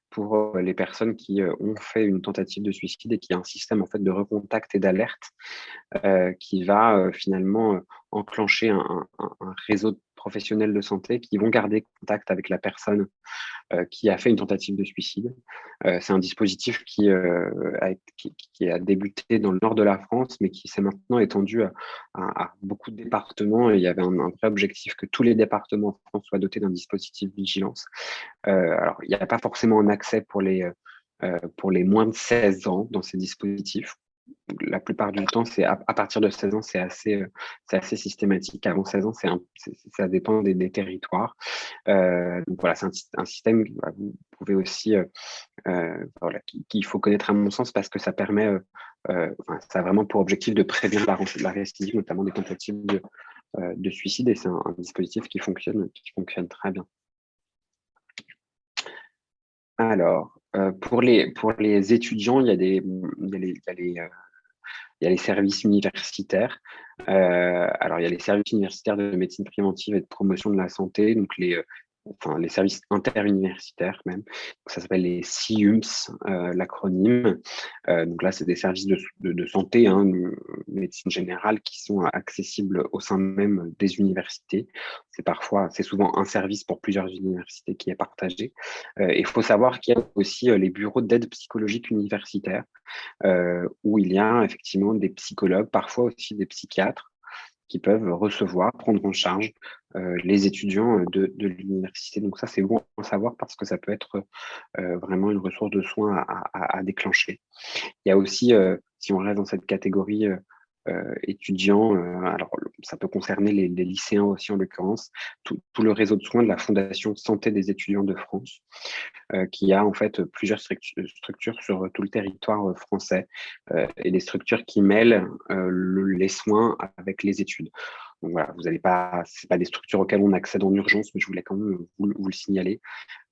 [SPEAKER 2] pour les personnes qui ont fait une tentative de suicide, et qui est un système en fait de recontact et d'alerte qui va finalement enclencher un réseau de professionnels de santé qui vont garder contact avec la personne qui a fait une tentative de suicide. C'est un dispositif qui a débuté dans le nord de la France, mais qui s'est maintenant étendu à beaucoup de départements. Et il y avait un vrai objectif que tous les départements en France soient dotés d'un dispositif vigilance. Alors, il n'y a pas forcément un accès pour les moins de 16 ans dans ces dispositifs. La plupart du temps, c'est à partir de 16 ans, c'est assez systématique. Avant 16 ans, ça dépend des territoires. Donc voilà, c'est un système que vous pouvez aussi, voilà, qu'il faut connaître à mon sens, parce que ça permet, ça a vraiment pour objectif de prévenir la récidive, notamment des tentatives de suicide, et c'est un dispositif qui fonctionne très bien. Alors, pour les étudiants, il y a les services universitaires. Alors, il y a les services universitaires de médecine préventive et de promotion de la santé, donc les services interuniversitaires même. Donc, ça s'appelle les SIUMS, l'acronyme. Donc là, c'est des services de santé, hein, de médecine générale, qui sont accessibles au sein même des universités. C'est souvent un service pour plusieurs universités qui est partagé. Il faut savoir qu'il y a aussi les bureaux d'aide psychologique universitaire, où il y a effectivement des psychologues, parfois aussi des psychiatres, qui peuvent recevoir, prendre en charge les étudiants de l'université. Donc ça, c'est bon à savoir, parce que ça peut être vraiment une ressource de soins à déclencher. Il y a aussi, si on reste dans cette catégorie étudiants, alors ça peut concerner les lycéens aussi en l'occurrence, tout le réseau de soins de la Fondation Santé des étudiants de France, qui a en fait plusieurs structures sur tout le territoire français, et des structures qui mêlent les soins avec les études. Donc voilà, c'est pas des structures auxquelles on accède en urgence, mais je voulais quand même vous le signaler.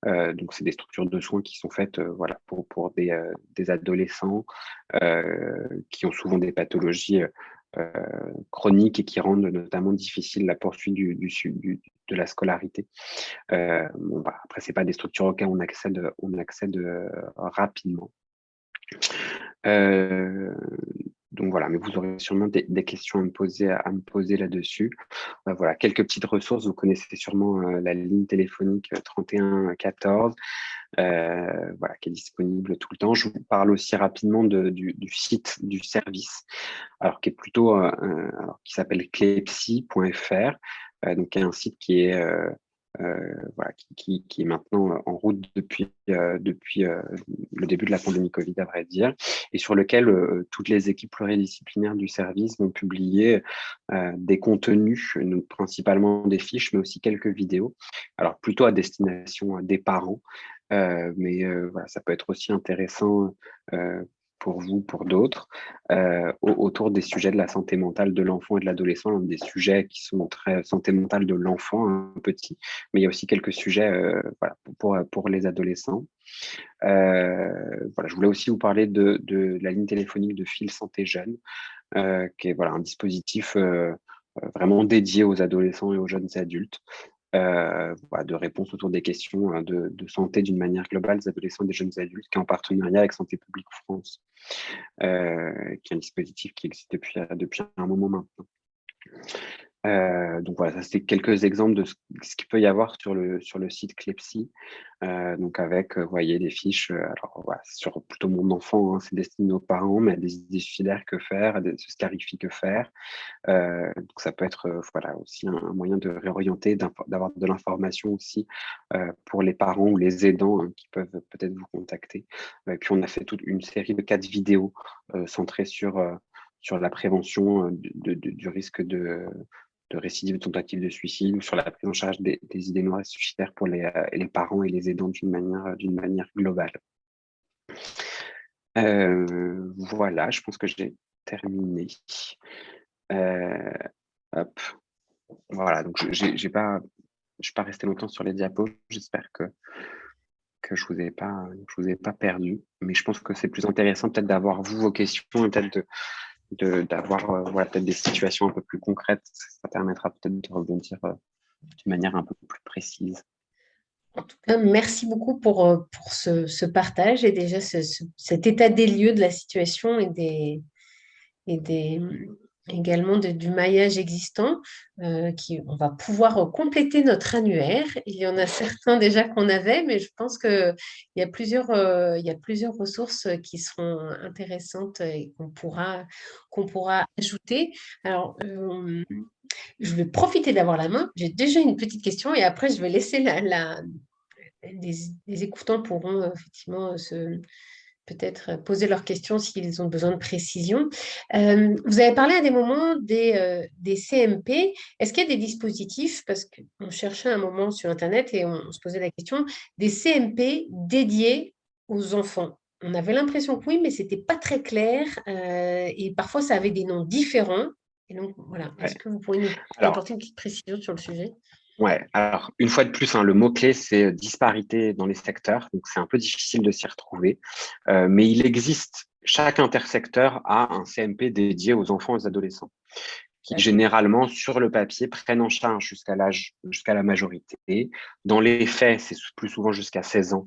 [SPEAKER 2] Donc c'est des structures de soins qui sont faites voilà, pour des adolescents qui ont souvent des pathologies chroniques, et qui rendent notamment difficile la poursuite de la scolarité. Après, c'est pas des structures auxquelles on accède rapidement. Donc voilà, mais vous aurez sûrement des questions à me poser là-dessus. Voilà, quelques petites ressources. Vous connaissez sûrement la ligne téléphonique 31 14, voilà, qui est disponible tout le temps. Je vous parle aussi rapidement du site du service, alors qui est plutôt, qui s'appelle clepsy.fr, donc qui est un site qui est voilà, qui est maintenant en route depuis le début de la pandémie Covid, à vrai dire, et sur lequel toutes les équipes pluridisciplinaires du service vont publier des contenus, donc principalement des fiches, mais aussi quelques vidéos, alors plutôt à destination des parents, mais voilà, ça peut être aussi intéressant pour vous, pour d'autres, autour des sujets de la santé mentale de l'enfant et de l'adolescent, des sujets qui sont très santé mentale de l'enfant, un petit, mais il y a aussi quelques sujets voilà, pour les adolescents. Voilà, je voulais aussi vous parler de la ligne téléphonique de Fil Santé Jeune, qui est voilà, un dispositif vraiment dédié aux adolescents et aux jeunes adultes, de réponse autour des questions de santé d'une manière globale des adolescents et des jeunes adultes, qui est en partenariat avec Santé publique France, qui est un dispositif qui existe depuis un moment maintenant. Donc voilà, ça c'est quelques exemples de ce qu'il peut y avoir sur le site Clepsy. Donc avec, vous voyez, des fiches, alors voilà, sur plutôt mon enfant, hein, c'est destiné aux parents, mais des idées suicidaires, que faire, des scarifies, que faire. Donc ça peut être voilà, aussi un moyen de réorienter, d'avoir de l'information aussi pour les parents ou les aidants, hein, qui peuvent peut-être vous contacter. Puis on a fait toute une série de 4 vidéos centrées sur la prévention du risque de récidive de tentative de suicide, ou sur la prise en charge des idées noires et suicidaires pour les parents et les aidants d'une manière globale. Voilà, je pense que j'ai terminé. Hop. Voilà, donc je ne suis pas resté longtemps sur les diapos. J'espère que je vous ai pas perdu, mais je pense que c'est plus intéressant peut-être d'avoir vos questions, et peut-être d'avoir voilà, peut-être des situations un peu plus concrètes. Ça permettra peut-être de rebondir d'une manière un peu plus précise.
[SPEAKER 1] En tout cas, merci beaucoup pour ce partage et déjà cet état des lieux de la situation et également du maillage existant, on va pouvoir compléter notre annuaire. Il y en a certains déjà qu'on avait, mais je pense qu'il y a plusieurs ressources qui seront intéressantes et qu'on pourra ajouter. Alors, je vais profiter d'avoir la main. J'ai déjà une petite question et après, je vais laisser les écoutants pourront effectivement peut-être poser leurs questions s'ils ont besoin de précision. Vous avez parlé à des moments des CMP. Est-ce qu'il y a des dispositifs, parce qu'on cherchait un moment sur Internet et on se posait la question, des CMP dédiés aux enfants? On avait l'impression que oui, mais ce n'était pas très clair et parfois ça avait des noms différents. Et donc voilà, est-ce que vous pourriez nous
[SPEAKER 2] Alors,
[SPEAKER 1] apporter une petite précision sur le sujet?
[SPEAKER 2] ouais, alors une fois de plus, hein, le mot-clé, c'est disparité dans les secteurs. Donc c'est un peu difficile de s'y retrouver. Mais il existe, chaque intersecteur a un CMP dédié aux enfants et aux adolescents, qui généralement, sur le papier, prennent en charge jusqu'à la majorité. Dans les faits, c'est plus souvent jusqu'à 16 ans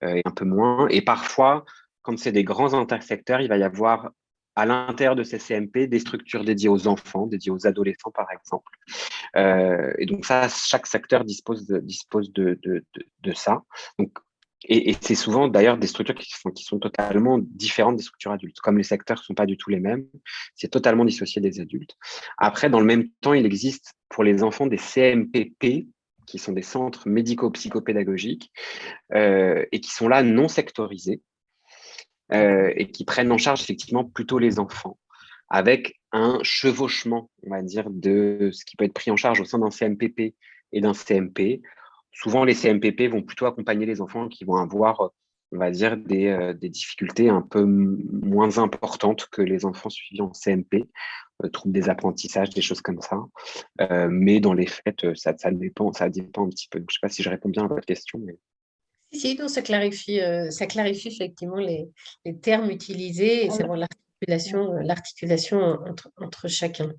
[SPEAKER 2] et un peu moins. Et parfois, quand c'est des grands intersecteurs, il va y avoir à l'intérieur de ces CMP des structures dédiées aux enfants, dédiées aux adolescents, par exemple. Et donc ça, chaque secteur dispose de ça. Donc, et c'est souvent d'ailleurs des structures qui sont totalement différentes des structures adultes. Comme les secteurs ne sont pas du tout les mêmes, c'est totalement dissocié des adultes. Après, dans le même temps, il existe pour les enfants des CMPP, qui sont des centres médico-psychopédagogiques, et qui sont là non sectorisés, et qui prennent en charge effectivement plutôt les enfants, avec un chevauchement, on va dire, de ce qui peut être pris en charge au sein d'un CMPP et d'un CMP. Souvent, les CMPP vont plutôt accompagner les enfants qui vont avoir, on va dire, des difficultés un peu moins importantes que les enfants suivis en CMP, troubles des apprentissages, des choses comme ça. Mais dans les faits, ça dépend un petit peu. Donc, je ne sais pas si je réponds bien à votre question. Mais...
[SPEAKER 1] Si, non, ça clarifie effectivement les termes utilisés et savoir l'articulation entre chacun.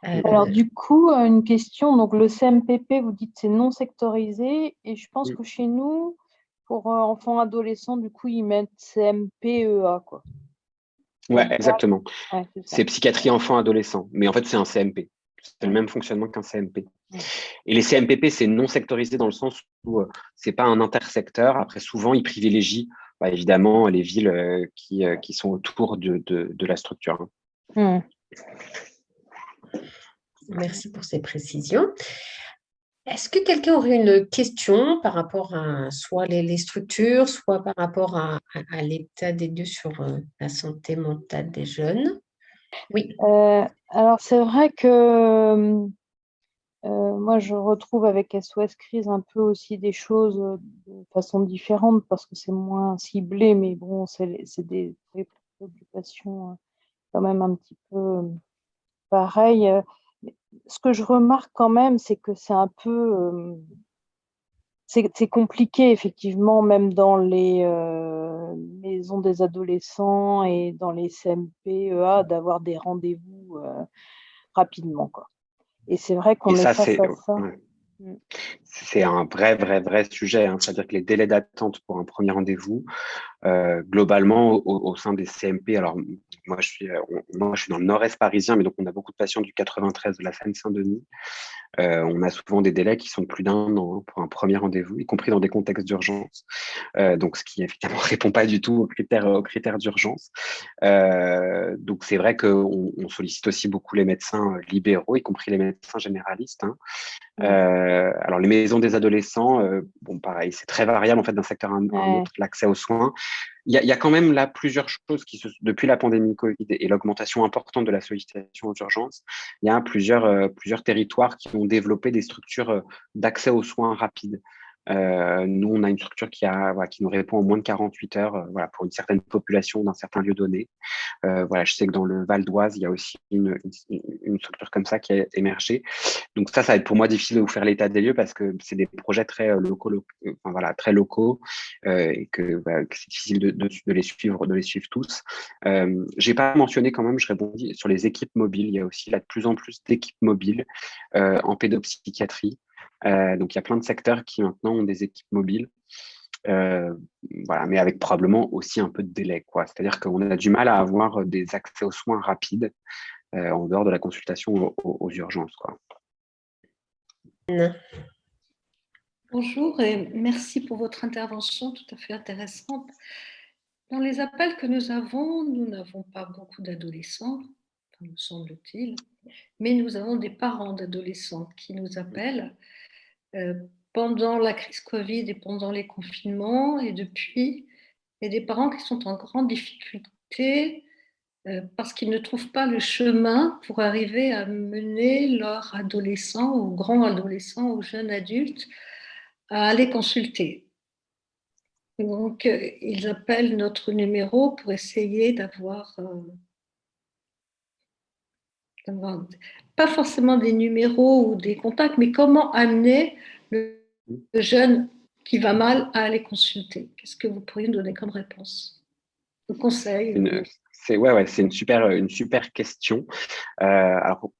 [SPEAKER 3] Alors du coup, une question, donc le CMPP, vous dites c'est non sectorisé et je pense que chez nous, pour enfants adolescents, du coup, ils mettent CMPEA, quoi.
[SPEAKER 2] Ouais, exactement.
[SPEAKER 3] Ouais,
[SPEAKER 2] c'est psychiatrie enfant-adolescent, mais en fait, c'est un CMP. C'est le même fonctionnement qu'un CMP. Et les CMPP, c'est non sectorisé dans le sens où c'est pas un intersecteur. Après, souvent, ils privilégient évidemment les villes qui sont autour de la structure.
[SPEAKER 1] Merci pour ces précisions. Est-ce que quelqu'un aurait une question par rapport à soit les structures, soit par rapport à l'état des lieux sur la santé mentale des jeunes? Oui.
[SPEAKER 3] Alors, c'est vrai que moi, je retrouve avec SOS Crise un peu aussi des choses de façon différente parce que c'est moins ciblé, mais bon, c'est des préoccupations quand même un petit peu pareilles. Ce que je remarque quand même, c'est que c'est un peu... c'est compliqué, effectivement, même dans les maisons des adolescents et dans les CMPEA, d'avoir des rendez-vous rapidement, quoi. Et c'est vrai qu'on est face à ça.
[SPEAKER 2] c'est un vrai sujet, hein. C'est-à-dire que les délais d'attente pour un premier rendez-vous, globalement, au sein des CMP, alors moi je suis dans le nord-est parisien, mais donc on a beaucoup de patients du 93 de la Seine-Saint-Denis. On a souvent des délais qui sont de plus d'1 an, hein, pour un premier rendez-vous, y compris dans des contextes d'urgence. Donc, ce qui évidemment répond pas du tout aux critères d'urgence. Donc, c'est vrai qu'on sollicite aussi beaucoup les médecins libéraux, y compris les médecins généralistes, hein. Alors, les maisons des adolescents, bon, pareil, c'est très variable en fait d'un secteur à un autre, l'accès aux soins. Il y a quand même là plusieurs choses depuis la pandémie Covid et l'augmentation importante de la sollicitation aux urgences, il y a plusieurs territoires qui ont développé des structures d'accès aux soins rapides. Nous, on a une structure qui nous répond en moins de 48 heures, voilà, pour une certaine population d'un certain lieu donné. Voilà, je sais que dans le Val d'Oise, il y a aussi une structure comme ça qui a émergé. Donc ça va être pour moi difficile de vous faire l'état des lieux parce que c'est des projets très enfin, voilà, très locaux, et que c'est difficile de les suivre tous. J'ai pas mentionné quand même, je répondis sur les équipes mobiles. Il y a aussi là de plus en plus d'équipes mobiles en pédopsychiatrie. Donc il y a plein de secteurs qui maintenant ont des équipes mobiles. Voilà, mais avec probablement aussi un peu de délai, quoi. C'est-à-dire qu'on a du mal à avoir des accès aux soins rapides en dehors de la consultation aux urgences, quoi.
[SPEAKER 4] Bonjour et merci pour votre intervention tout à fait intéressante. Dans les appels que nous n'avons pas beaucoup d'adolescents, me semble-t-il, mais nous avons des parents d'adolescents qui nous appellent pendant la crise Covid et pendant les confinements, et depuis, il y a des parents qui sont en grande difficulté parce qu'ils ne trouvent pas le chemin pour arriver à mener leur adolescent ou grand adolescent ou jeune adulte à aller consulter. Donc, ils appellent notre numéro pour essayer d'avoir pas forcément des numéros ou des contacts, mais comment amener le jeune qui va mal à aller consulter. Qu'est-ce que vous pourriez nous donner comme réponse, comme conseil?
[SPEAKER 2] C'est une super question. Alors,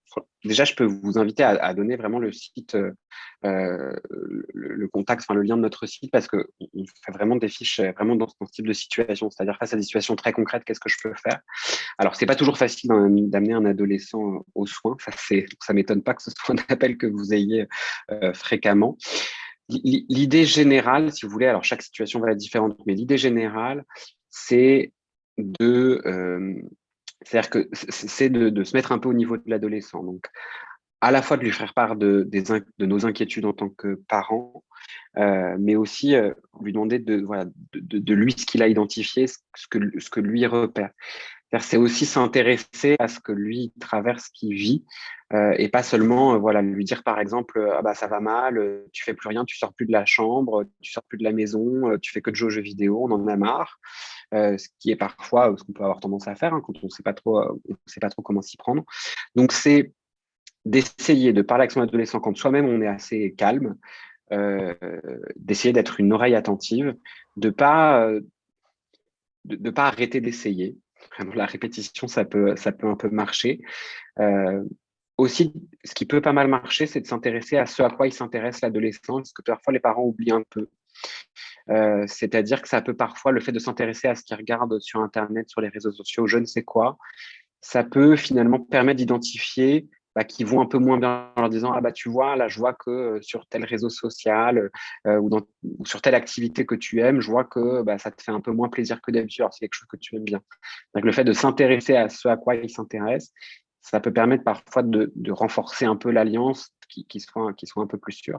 [SPEAKER 2] déjà, je peux vous inviter à donner vraiment le site, le contact, enfin le lien de notre site, parce qu'on fait vraiment des fiches vraiment dans ce type de situation, c'est-à-dire face à des situations très concrètes, qu'est-ce que je peux faire? Alors, c'est pas toujours facile d'amener un adolescent aux soins, ça m'étonne pas que ce soit un appel que vous ayez fréquemment. L'idée générale, si vous voulez, alors chaque situation va être différente, mais l'idée générale, c'est c'est-à-dire que c'est de se mettre un peu au niveau de l'adolescent. Donc, à la fois de lui faire part de nos inquiétudes en tant que parents, mais aussi lui demander de lui ce qu'il a identifié, ce que lui repère. C'est aussi s'intéresser à ce que lui traverse, qu'il vit, et pas seulement voilà, lui dire par exemple ah bah ça va mal, tu fais plus rien, tu sors plus de la chambre, tu sors plus de la maison, tu fais que de jouer aux jeux vidéo, on en a marre. Ce qui est parfois ce qu'on peut avoir tendance à faire, hein, quand on sait pas trop comment s'y prendre. Donc c'est d'essayer de parler avec son adolescent quand soi-même on est assez calme, d'essayer d'être une oreille attentive, de pas arrêter d'essayer. Vraiment, la répétition, ça peut un peu marcher. Aussi, ce qui peut pas mal marcher, c'est de s'intéresser à ce à quoi il s'intéresse l'adolescent, ce que parfois les parents oublient un peu. C'est-à-dire que ça peut parfois, le fait de s'intéresser à ce qu'ils regardent sur Internet, sur les réseaux sociaux, je ne sais quoi, ça peut finalement permettre d'identifier qui vont un peu moins bien en leur disant ah bah tu vois là je vois que sur tel réseau social ou sur telle activité que tu aimes, je vois que ça te fait un peu moins plaisir que d'habitude, alors c'est quelque chose que tu aimes bien. Donc le fait de s'intéresser à ce à quoi ils s'intéressent, ça peut permettre parfois de renforcer un peu l'alliance qui soit un peu plus sûre.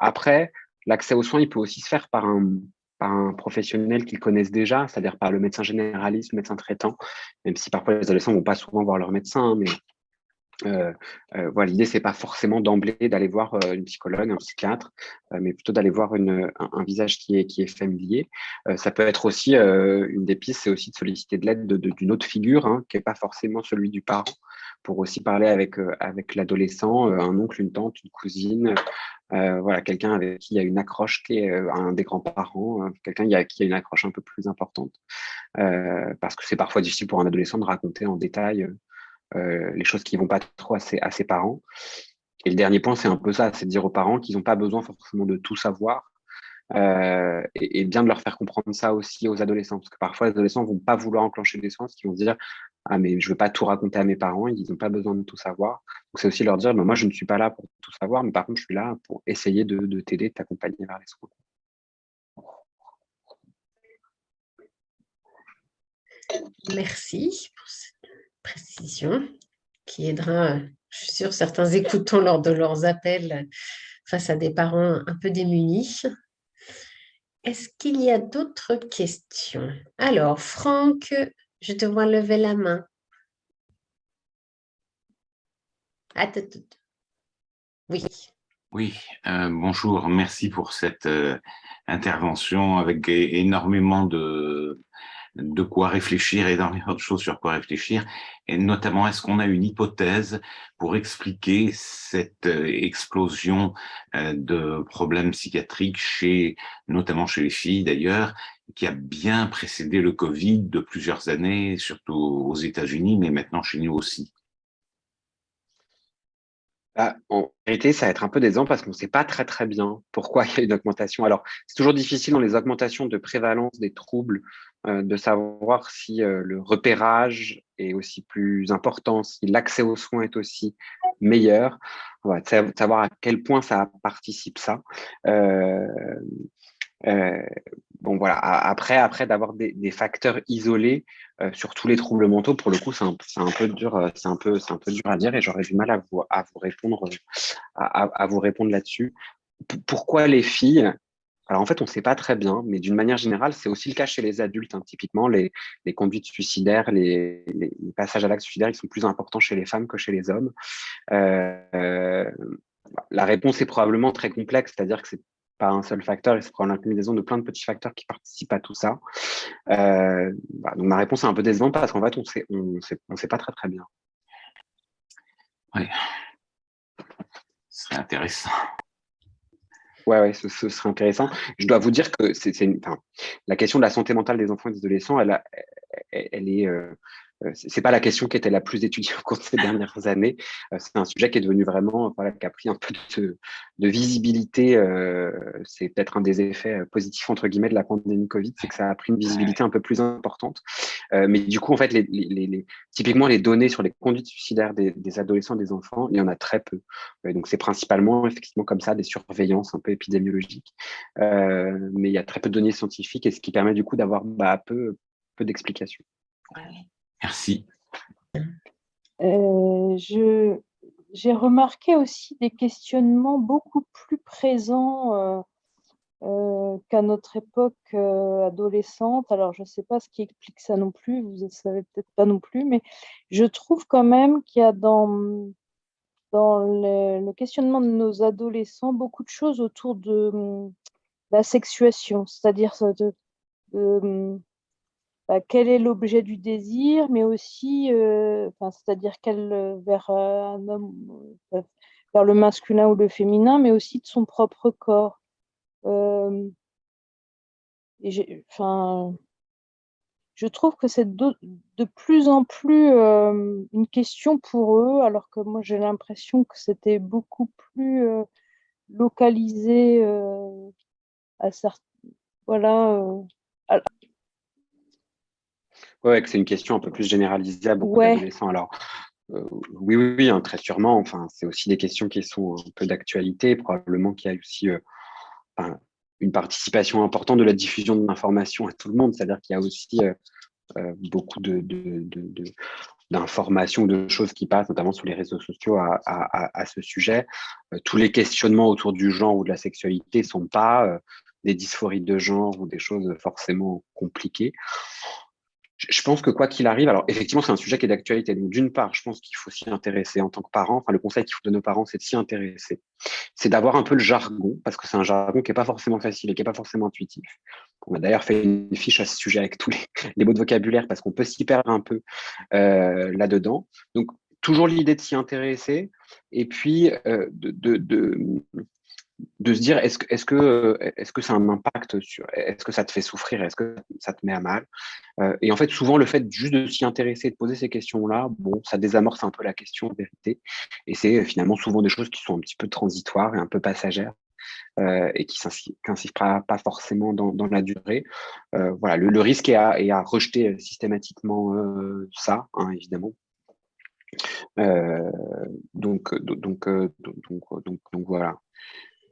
[SPEAKER 2] Après, l'accès aux soins, il peut aussi se faire par un professionnel qu'ils connaissent déjà, c'est-à-dire par le médecin généraliste, le médecin traitant, même si parfois les adolescents ne vont pas souvent voir leur médecin, hein, mais voilà, l'idée, c'est pas forcément d'emblée d'aller voir une psychologue, un psychiatre, mais plutôt d'aller voir un visage qui est familier. Ça peut être aussi une des pistes, c'est aussi de solliciter de l'aide d'une autre figure, hein, qui n'est pas forcément celui du parent, pour aussi parler avec l'adolescent, un oncle, une tante, une cousine, voilà, quelqu'un avec qui il y a une accroche, qui est un des grands-parents, quelqu'un qui a une accroche un peu plus importante, parce que c'est parfois difficile pour un adolescent de raconter en détail les choses qui vont pas trop à ses parents. Et le dernier point, c'est un peu ça, c'est de dire aux parents qu'ils n'ont pas besoin forcément de tout savoir, et bien de leur faire comprendre ça aussi aux adolescents, parce que parfois les adolescents vont pas vouloir enclencher des sens, qui vont se dire ah mais je veux pas tout raconter à mes parents, ils n'ont pas besoin de tout savoir. Donc c'est aussi leur dire moi je ne suis pas là pour tout savoir, mais par contre je suis là pour essayer de t'aider, de t'accompagner vers les soins.
[SPEAKER 1] Merci pour cette précision qui aidera, je suis sûre, certains écoutants lors de leurs appels face à des parents un peu démunis. Est-ce qu'il y a d'autres questions? Alors, Franck, je te vois lever la main. Attends. Oui.
[SPEAKER 5] Oui, bonjour, merci pour cette intervention avec énormément de quoi réfléchir, énormément de choses sur quoi réfléchir, et notamment est-ce qu'on a une hypothèse pour expliquer cette explosion de problèmes psychiatriques notamment chez les filles d'ailleurs, qui a bien précédé le Covid de plusieurs années, surtout aux États-Unis, mais maintenant chez nous aussi.
[SPEAKER 2] En réalité, ça va être un peu décevant parce qu'on ne sait pas très très bien pourquoi il y a une augmentation. Alors, c'est toujours difficile dans les augmentations de prévalence des troubles de savoir si le repérage est aussi plus important, si l'accès aux soins est aussi meilleur. Voilà, de savoir à quel point ça participe ça. Euh, euh, bon voilà. Après d'avoir des facteurs isolés sur tous les troubles mentaux, pour le coup, c'est un peu dur, c'est un peu dur à dire et j'aurais du mal à vous répondre, à vous répondre là-dessus. Pourquoi les filles? Alors en fait, on ne sait pas très bien, mais d'une manière générale, c'est aussi le cas chez les adultes, hein. Typiquement, les conduites suicidaires, les passages à l'acte suicidaire, ils sont plus importants chez les femmes que chez les hommes. Euh, la réponse est probablement très complexe, c'est-à-dire que c'est pas un seul facteur, et c'est probablement une combinaison de plein de petits facteurs qui participent à tout ça. Donc ma réponse est un peu décevante parce qu'en fait, on sait pas très très bien.
[SPEAKER 5] Oui, c'est intéressant.
[SPEAKER 2] Ouais, ce serait intéressant. Je dois vous dire que la question de la santé mentale des enfants et des adolescents, elle est, c'est pas la question qui était la plus étudiée au cours de ces dernières années. C'est un sujet qui est devenu vraiment, voilà, qui a pris un peu de visibilité. C'est peut-être un des effets positifs entre guillemets de la pandémie Covid, c'est que ça a pris une visibilité un peu plus importante. Mais du coup, en fait, typiquement les données sur les conduites suicidaires des adolescents, des enfants, il y en a très peu. Donc c'est principalement effectivement comme ça des surveillances un peu épidémiologiques, mais il y a très peu de données scientifiques et ce qui permet du coup d'avoir peu d'explications.
[SPEAKER 5] Merci.
[SPEAKER 3] J'ai remarqué aussi des questionnements beaucoup plus présents qu'à notre époque adolescente. Alors, je ne sais pas ce qui explique ça non plus, vous ne savez peut-être pas non plus, mais je trouve quand même qu'il y a dans le questionnement de nos adolescents beaucoup de choses autour de la sexuation, c'est-à-dire quel est l'objet du désir, mais aussi, c'est-à-dire vers un homme, vers le masculin ou le féminin, mais aussi de son propre corps. Je trouve que c'est de plus en plus une question pour eux, alors que moi j'ai l'impression que c'était beaucoup plus localisé à certains. Voilà.
[SPEAKER 2] Ouais, que c'est une question un peu plus généralisée à beaucoup
[SPEAKER 3] Ouais.
[SPEAKER 2] d'adolescents. Alors, oui, hein, très sûrement. Enfin, c'est aussi des questions qui sont un peu d'actualité. Probablement qu'il y a aussi une participation importante de la diffusion de l'information à tout le monde. C'est-à-dire qu'il y a aussi beaucoup d'informations, de choses qui passent, notamment sur les réseaux sociaux à ce sujet. Tous les questionnements autour du genre ou de la sexualité ne sont pas des dysphories de genre ou des choses forcément compliquées. Je pense que quoi qu'il arrive, alors effectivement, c'est un sujet qui est d'actualité. Donc, d'une part, je pense qu'il faut s'y intéresser en tant que parent. Enfin, le conseil qu'il faut donner aux parents, c'est de s'y intéresser. C'est d'avoir un peu le jargon, parce que c'est un jargon qui n'est pas forcément facile et qui n'est pas forcément intuitif. On a d'ailleurs fait une fiche à ce sujet avec tous les mots de vocabulaire, parce qu'on peut s'y perdre un peu là-dedans. Donc, toujours l'idée de s'y intéresser, et puis de se dire est-ce que ça a un impact sur, est-ce que ça te fait souffrir, est-ce que ça te met à mal, et en fait souvent le fait juste de s'y intéresser, de poser ces questions-là, bon, ça désamorce un peu la question en vérité, et c'est finalement souvent des choses qui sont un petit peu transitoires et un peu passagères, et qui s'inscrivent pas forcément dans la durée. Voilà, le risque est à rejeter systématiquement ça, hein, évidemment. Donc voilà.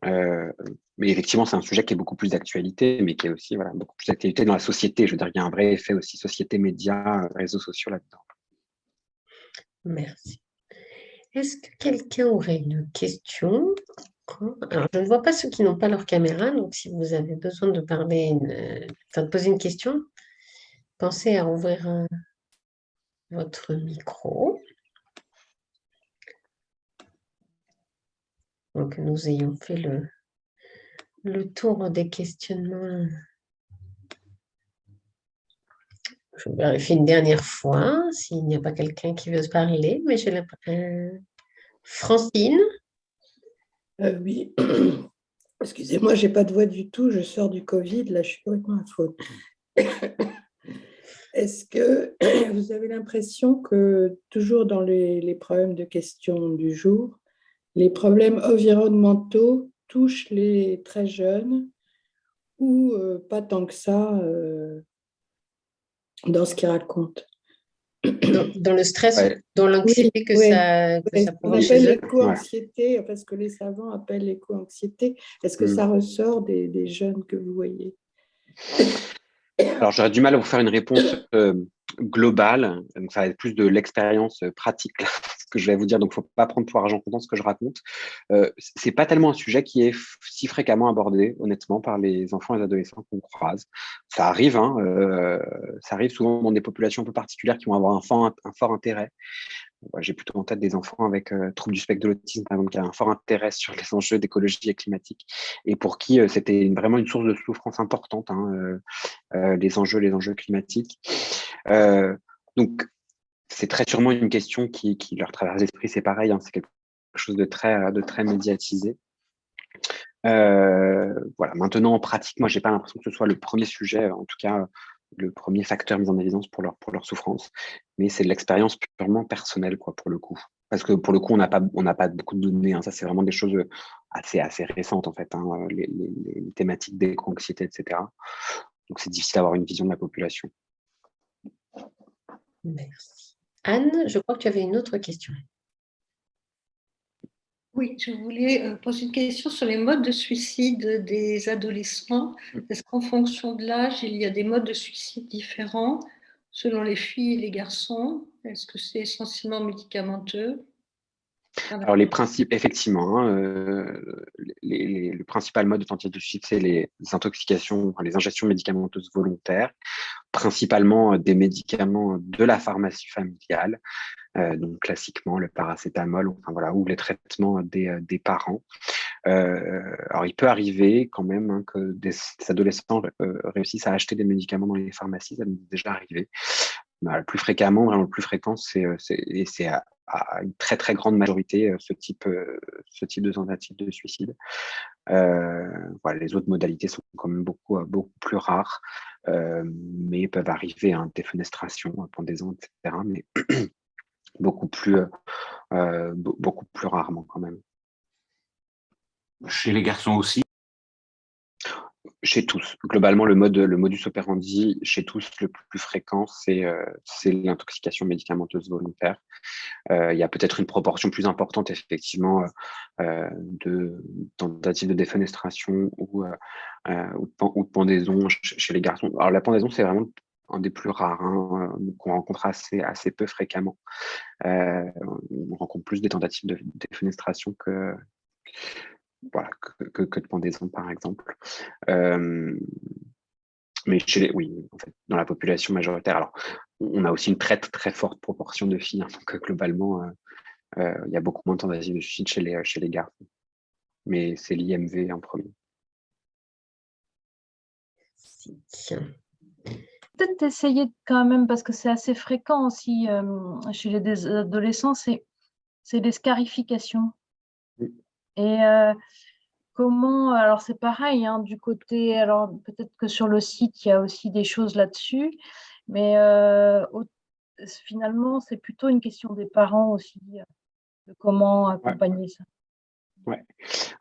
[SPEAKER 2] Mais effectivement, c'est un sujet qui est beaucoup plus d'actualité, mais qui est aussi voilà, beaucoup plus d'actualité dans la société. Je veux dire, il y a un vrai effet aussi société, médias, réseaux sociaux là-dedans.
[SPEAKER 1] Merci. Est-ce que quelqu'un aurait une question? Alors, je ne vois pas ceux qui n'ont pas leur caméra, donc si vous avez besoin de parler, de poser une question, pensez à ouvrir votre micro. Donc, nous ayons fait le tour des questionnements. Je vérifie une dernière fois s'il n'y a pas quelqu'un qui veut se parler, mais j'ai l'impression. Francine?
[SPEAKER 6] Oui, excusez-moi, j'ai pas de voix du tout, je sors du Covid, là je suis complètement à faute. Est-ce que vous avez l'impression que toujours dans les problèmes de questions du jour, les problèmes environnementaux touchent les très jeunes ou pas tant que ça dans ce qu'ils racontent?
[SPEAKER 1] Dans le stress,
[SPEAKER 2] Ouais.
[SPEAKER 1] dans l'anxiété que
[SPEAKER 6] Oui,
[SPEAKER 1] ça
[SPEAKER 6] on
[SPEAKER 1] provoque chez
[SPEAKER 6] appelle
[SPEAKER 1] eux.
[SPEAKER 6] l'éco-anxiété, parce que les savants appellent l'éco-anxiété. Est-ce que ça ressort des jeunes que vous voyez?
[SPEAKER 2] Alors, j'aurais du mal à vous faire une réponse globale, donc ça va être plus de l'expérience pratique, ce que je vais vous dire, donc il ne faut pas prendre pour argent comptant ce que je raconte. C'est pas tellement un sujet qui est si fréquemment abordé, honnêtement, par les enfants et les adolescents qu'on croise. Ça arrive, hein, ça arrive souvent dans des populations un peu particulières qui vont avoir un fort intérêt. J'ai plutôt en tête des enfants avec troubles du spectre de l'autisme, par exemple, qui a un fort intérêt sur les enjeux d'écologie et climatique, et pour qui c'était vraiment une source de souffrance importante, hein, les enjeux climatiques. Donc, c'est très sûrement une question qui leur traverse l'esprit, c'est pareil, hein, c'est quelque chose de très médiatisé. Voilà. Maintenant, en pratique, moi, j'ai pas l'impression que ce soit le premier sujet, en tout cas, le premier facteur mis en évidence pour leur souffrance, mais c'est de l'expérience purement personnelle, quoi, pour le coup. Parce que pour le coup, on n'a pas beaucoup de données, hein. Ça, c'est vraiment des choses assez récentes, en fait, hein, les thématiques d'éco-anxiété, etc. Donc, c'est difficile d'avoir une vision de la population.
[SPEAKER 1] Merci. Anne, je crois que tu avais une autre question.
[SPEAKER 4] Oui, je voulais poser une question sur les modes de suicide des adolescents. Est-ce qu'en fonction de l'âge, il y a des modes de suicide différents selon les filles et les garçons? Est-ce que c'est essentiellement médicamenteux?
[SPEAKER 2] Alors, les principes, effectivement, hein, le principal mode de tentative de suicide, c'est les intoxications, enfin, les ingestions médicamenteuses volontaires, principalement des médicaments de la pharmacie familiale, donc classiquement le paracétamol, enfin, voilà, ou les traitements des parents. Alors, il peut arriver quand même, hein, que des adolescents réussissent à acheter des médicaments dans les pharmacies, ça nous est déjà arrivé. Le plus fréquemment, vraiment le plus fréquent, c'est à une très grande majorité ce type de tentative de suicide. Voilà, les autres modalités sont quand même beaucoup plus rares, mais peuvent arriver, hein, défenestration, pendaison, etc. Mais beaucoup plus rarement quand même.
[SPEAKER 5] Chez les garçons aussi?
[SPEAKER 2] Chez tous. Globalement, le modus operandi chez tous, le plus fréquent, c'est l'intoxication médicamenteuse volontaire. Il y a peut-être une proportion plus importante, effectivement, de tentatives de défenestration ou de pendaison chez les garçons. Alors, la pendaison, c'est vraiment un des plus rares, hein, qu'on rencontre assez peu fréquemment. On rencontre plus des tentatives de défenestration que de pendaison, par exemple. Mais oui, en fait, dans la population majoritaire, alors on a aussi une très forte proportion de filles, hein, donc globalement, il y a beaucoup moins de tentatives de suicide chez les garçons. Mais c'est l'IMV en premier.
[SPEAKER 3] Peut-être essayer quand même, parce que c'est assez fréquent aussi chez les adolescents, c'est les scarifications. Et comment, alors c'est pareil, hein, du côté, alors peut-être que sur le site, il y a aussi des choses là-dessus, mais finalement, c'est plutôt une question des parents aussi, de comment
[SPEAKER 2] Ouais,
[SPEAKER 3] accompagner ça.
[SPEAKER 2] ouais.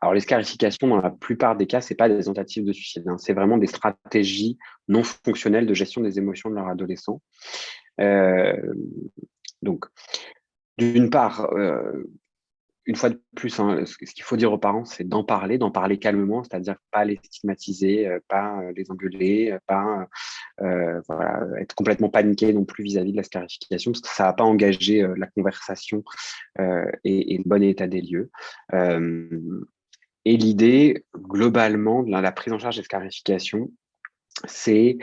[SPEAKER 2] Alors, les scarifications, dans la plupart des cas, c'est pas des tentatives de suicide, hein. C'est vraiment des stratégies non fonctionnelles de gestion des émotions de leur adolescent. Euh, donc, d'une part, une fois de plus, hein, ce qu'il faut dire aux parents, c'est d'en parler calmement, c'est-à-dire pas les stigmatiser, pas les engueuler, pas voilà, être complètement paniqué non plus vis-à-vis de la scarification, parce que ça va pas engager la conversation et le bon état des lieux. Et l'idée, globalement, de la prise en charge des scarifications, c'est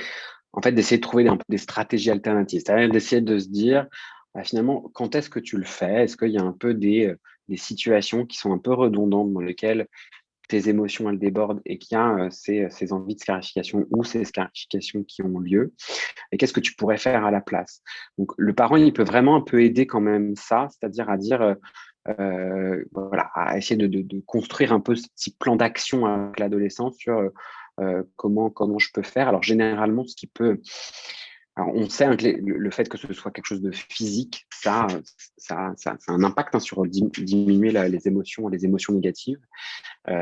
[SPEAKER 2] en fait d'essayer de trouver un peu des stratégies alternatives, c'est-à-dire d'essayer de se dire, bah, finalement, quand est-ce que tu le fais? Est-ce qu'il y a un peu des situations qui sont un peu redondantes dans lesquelles tes émotions, elles débordent et qu'il y a ces envies de scarification ou ces scarifications qui ont lieu? Et qu'est-ce que tu pourrais faire à la place? Donc, le parent, il peut vraiment un peu aider quand même ça, c'est-à-dire à dire, voilà, à essayer de construire un peu ce petit plan d'action avec l'adolescent sur comment je peux faire. Alors, généralement, ce qui peut. Alors, on sait hein, que le fait que ce soit quelque chose de physique, ça a un impact hein, sur diminuer les émotions négatives. Et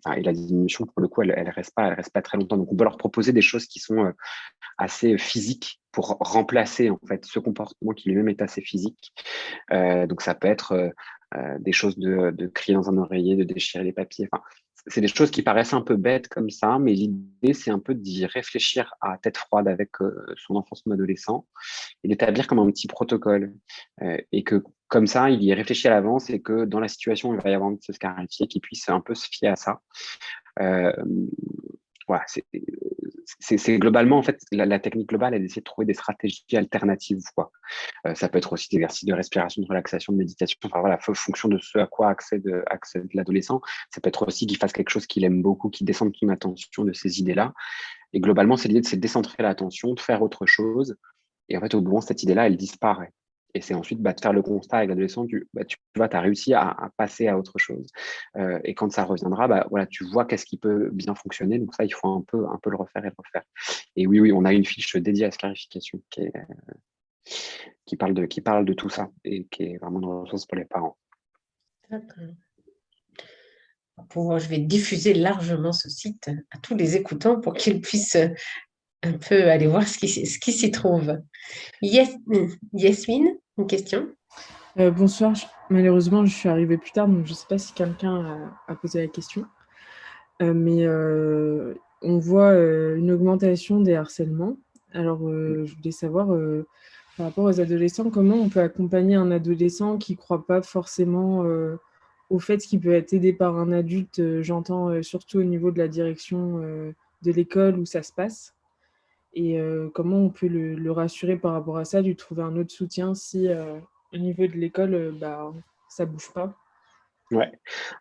[SPEAKER 2] la diminution, pour le coup, elle reste pas très longtemps. Donc, on peut leur proposer des choses qui sont assez physiques pour remplacer en fait ce comportement qui lui-même est assez physique. Donc, ça peut être des choses de crier dans un oreiller, de déchirer les papiers. Enfin, c'est des choses qui paraissent un peu bêtes comme ça, mais l'idée, c'est un peu d'y réfléchir à tête froide avec son enfant, son adolescent, et d'établir comme un petit protocole. Et que comme ça, il y réfléchit à l'avance et que dans la situation où il va y avoir envie de se scarifier, qu'il puisse un peu se fier à ça. Euh, voilà, c'est globalement, en fait, la technique globale, elle essaie de trouver des stratégies alternatives, quoi. Ça peut être aussi des exercices de respiration, de relaxation, de méditation. Enfin voilà, fonction de ce à quoi accède l'adolescent. Ça peut être aussi qu'il fasse quelque chose qu'il aime beaucoup, qui descende son attention de ces idées-là. Et globalement, c'est l'idée de décentrer l'attention, de faire autre chose. Et en fait, au bout, cette idée-là, elle disparaît. Et c'est ensuite de faire le constat avec l'adolescent, tu vois, tu as réussi à passer à autre chose. Et quand ça reviendra, voilà, tu vois qu'est-ce qui peut bien fonctionner. Donc ça, il faut un peu le refaire et le refaire. Et oui, on a une fiche dédiée à la scarification qui parle de tout ça et qui est vraiment une ressource pour les parents.
[SPEAKER 1] D'accord. Je vais diffuser largement ce site à tous les écoutants pour qu'ils puissent un peu aller voir ce qui s'y trouve. Yasmine, une question?
[SPEAKER 7] Bonsoir, malheureusement je suis arrivée plus tard, donc je ne sais pas si quelqu'un a posé la question. Mais on voit une augmentation des harcèlements. Alors je voulais savoir, par rapport aux adolescents, comment on peut accompagner un adolescent qui ne croit pas forcément au fait qu'il peut être aidé par un adulte, j'entends surtout au niveau de la direction de l'école où ça se passe. Et comment on peut le rassurer par rapport à ça, lui trouver un autre soutien si au niveau de l'école, ça ne bouge pas.
[SPEAKER 2] Ouais.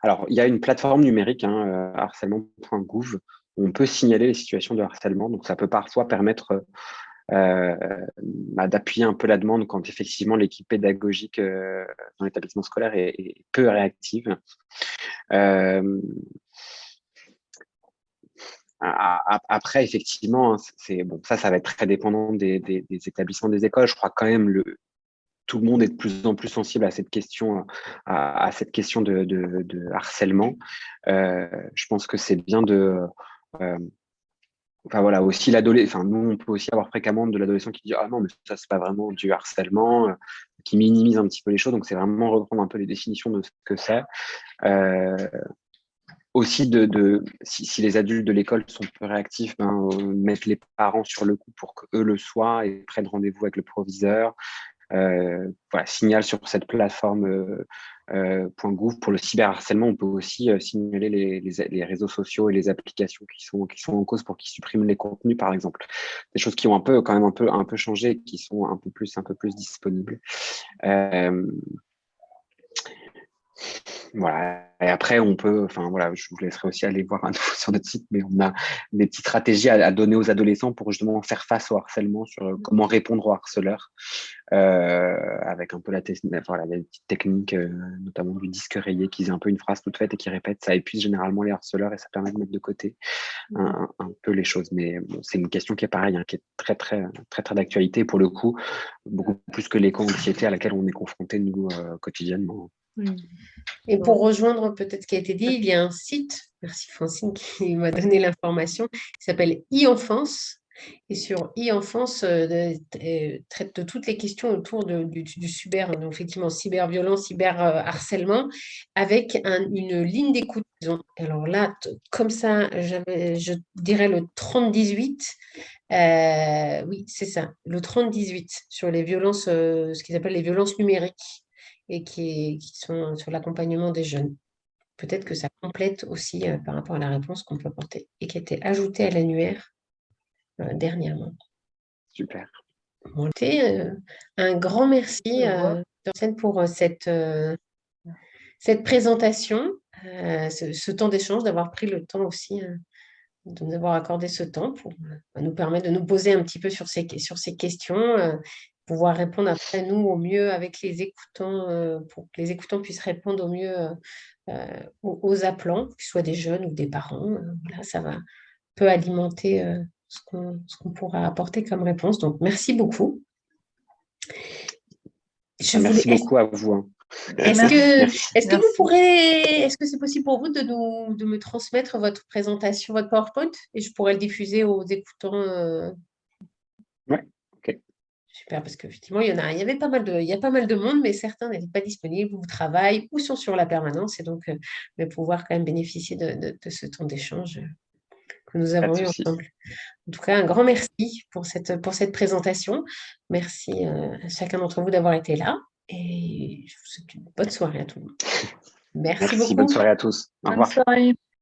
[SPEAKER 2] Alors, il y a une plateforme numérique, hein, harcèlement.gouv, où on peut signaler les situations de harcèlement. Donc, ça peut parfois permettre d'appuyer un peu la demande quand effectivement l'équipe pédagogique dans l'établissement scolaire est peu réactive. Après, effectivement, hein, ça va être très dépendant des établissements, des écoles. Je crois quand même tout le monde est de plus en plus sensible à cette question, à cette question de harcèlement. Je pense que c'est bien enfin voilà, aussi nous, on peut aussi avoir fréquemment de l'adolescent qui dit ah non, mais ça c'est pas vraiment du harcèlement, qui minimise un petit peu les choses. Donc c'est vraiment reprendre un peu les définitions de ce que c'est. Aussi si les adultes de l'école sont peu réactifs, mettre les parents sur le coup pour qu'eux le soient et prennent rendez-vous avec le proviseur. Voilà, signale sur cette plateforme .gouv. Pour le cyberharcèlement, on peut aussi signaler les réseaux sociaux et les applications qui sont en cause pour qu'ils suppriment les contenus, par exemple. Des choses qui ont quand même un peu changé et qui sont un peu plus disponibles. Voilà. Et après, on peut, enfin voilà, je vous laisserai aussi aller voir à nouveau sur notre site, mais on a des petites stratégies à donner aux adolescents pour justement faire face au harcèlement, sur comment répondre aux harceleurs, avec un peu voilà, il y a des petites techniques, notamment du disque rayé, qui dit un peu une phrase toute faite et qui répète. Ça épuise généralement les harceleurs et ça permet de mettre de côté un peu les choses. Mais bon, c'est une question qui est pareille, hein, qui est très, très, très, très d'actualité, pour le coup, beaucoup plus que l'éco-anxiété à laquelle on est confronté, nous, quotidiennement.
[SPEAKER 1] Et pour rejoindre peut-être ce qui a été dit, il y a un site, merci Francine qui m'a donné l'information, qui s'appelle e-enfance. Et sur e-enfance, traite de toutes les questions autour du cyber, donc effectivement cyberviolence, cyberharcèlement, avec une ligne d'écoute. Alors là, comme ça, je dirais le 3018. Oui, c'est ça, le 3018 sur les violences, ce qu'ils appellent les violences numériques et qui sont sur l'accompagnement des jeunes. Peut-être que ça complète aussi par rapport à la réponse qu'on peut apporter et qui a été ajoutée à l'annuaire dernièrement.
[SPEAKER 2] Super.
[SPEAKER 1] Bon, un grand merci pour cette présentation, ce temps d'échange, d'avoir pris le temps aussi de nous avoir accordé ce temps pour nous permettre de nous poser un petit peu sur ces questions, pouvoir répondre après nous au mieux avec les écoutants, pour que les écoutants puissent répondre au mieux aux appelants, qu'ils soient des jeunes ou des parents. Voilà, ça peut alimenter ce qu'on pourra apporter comme réponse. Donc, merci beaucoup.
[SPEAKER 2] Merci beaucoup à vous. Hein.
[SPEAKER 1] Est-ce que c'est possible pour vous de me transmettre votre présentation, votre PowerPoint, et je pourrais le diffuser aux écoutants
[SPEAKER 2] Ouais, ok.
[SPEAKER 1] Super, parce qu'effectivement, il y a pas mal de monde, mais certains n'étaient pas disponibles ou travaillent ou sont sur la permanence, et donc pouvoir quand même bénéficier de ce temps d'échange que nous avons eu ensemble. En tout cas, un grand merci pour cette présentation. Merci à chacun d'entre vous d'avoir été là. Et je vous souhaite une bonne soirée à tout le monde. Merci beaucoup.
[SPEAKER 2] Bonne soirée à tous. Au revoir.
[SPEAKER 3] Bonne soirée.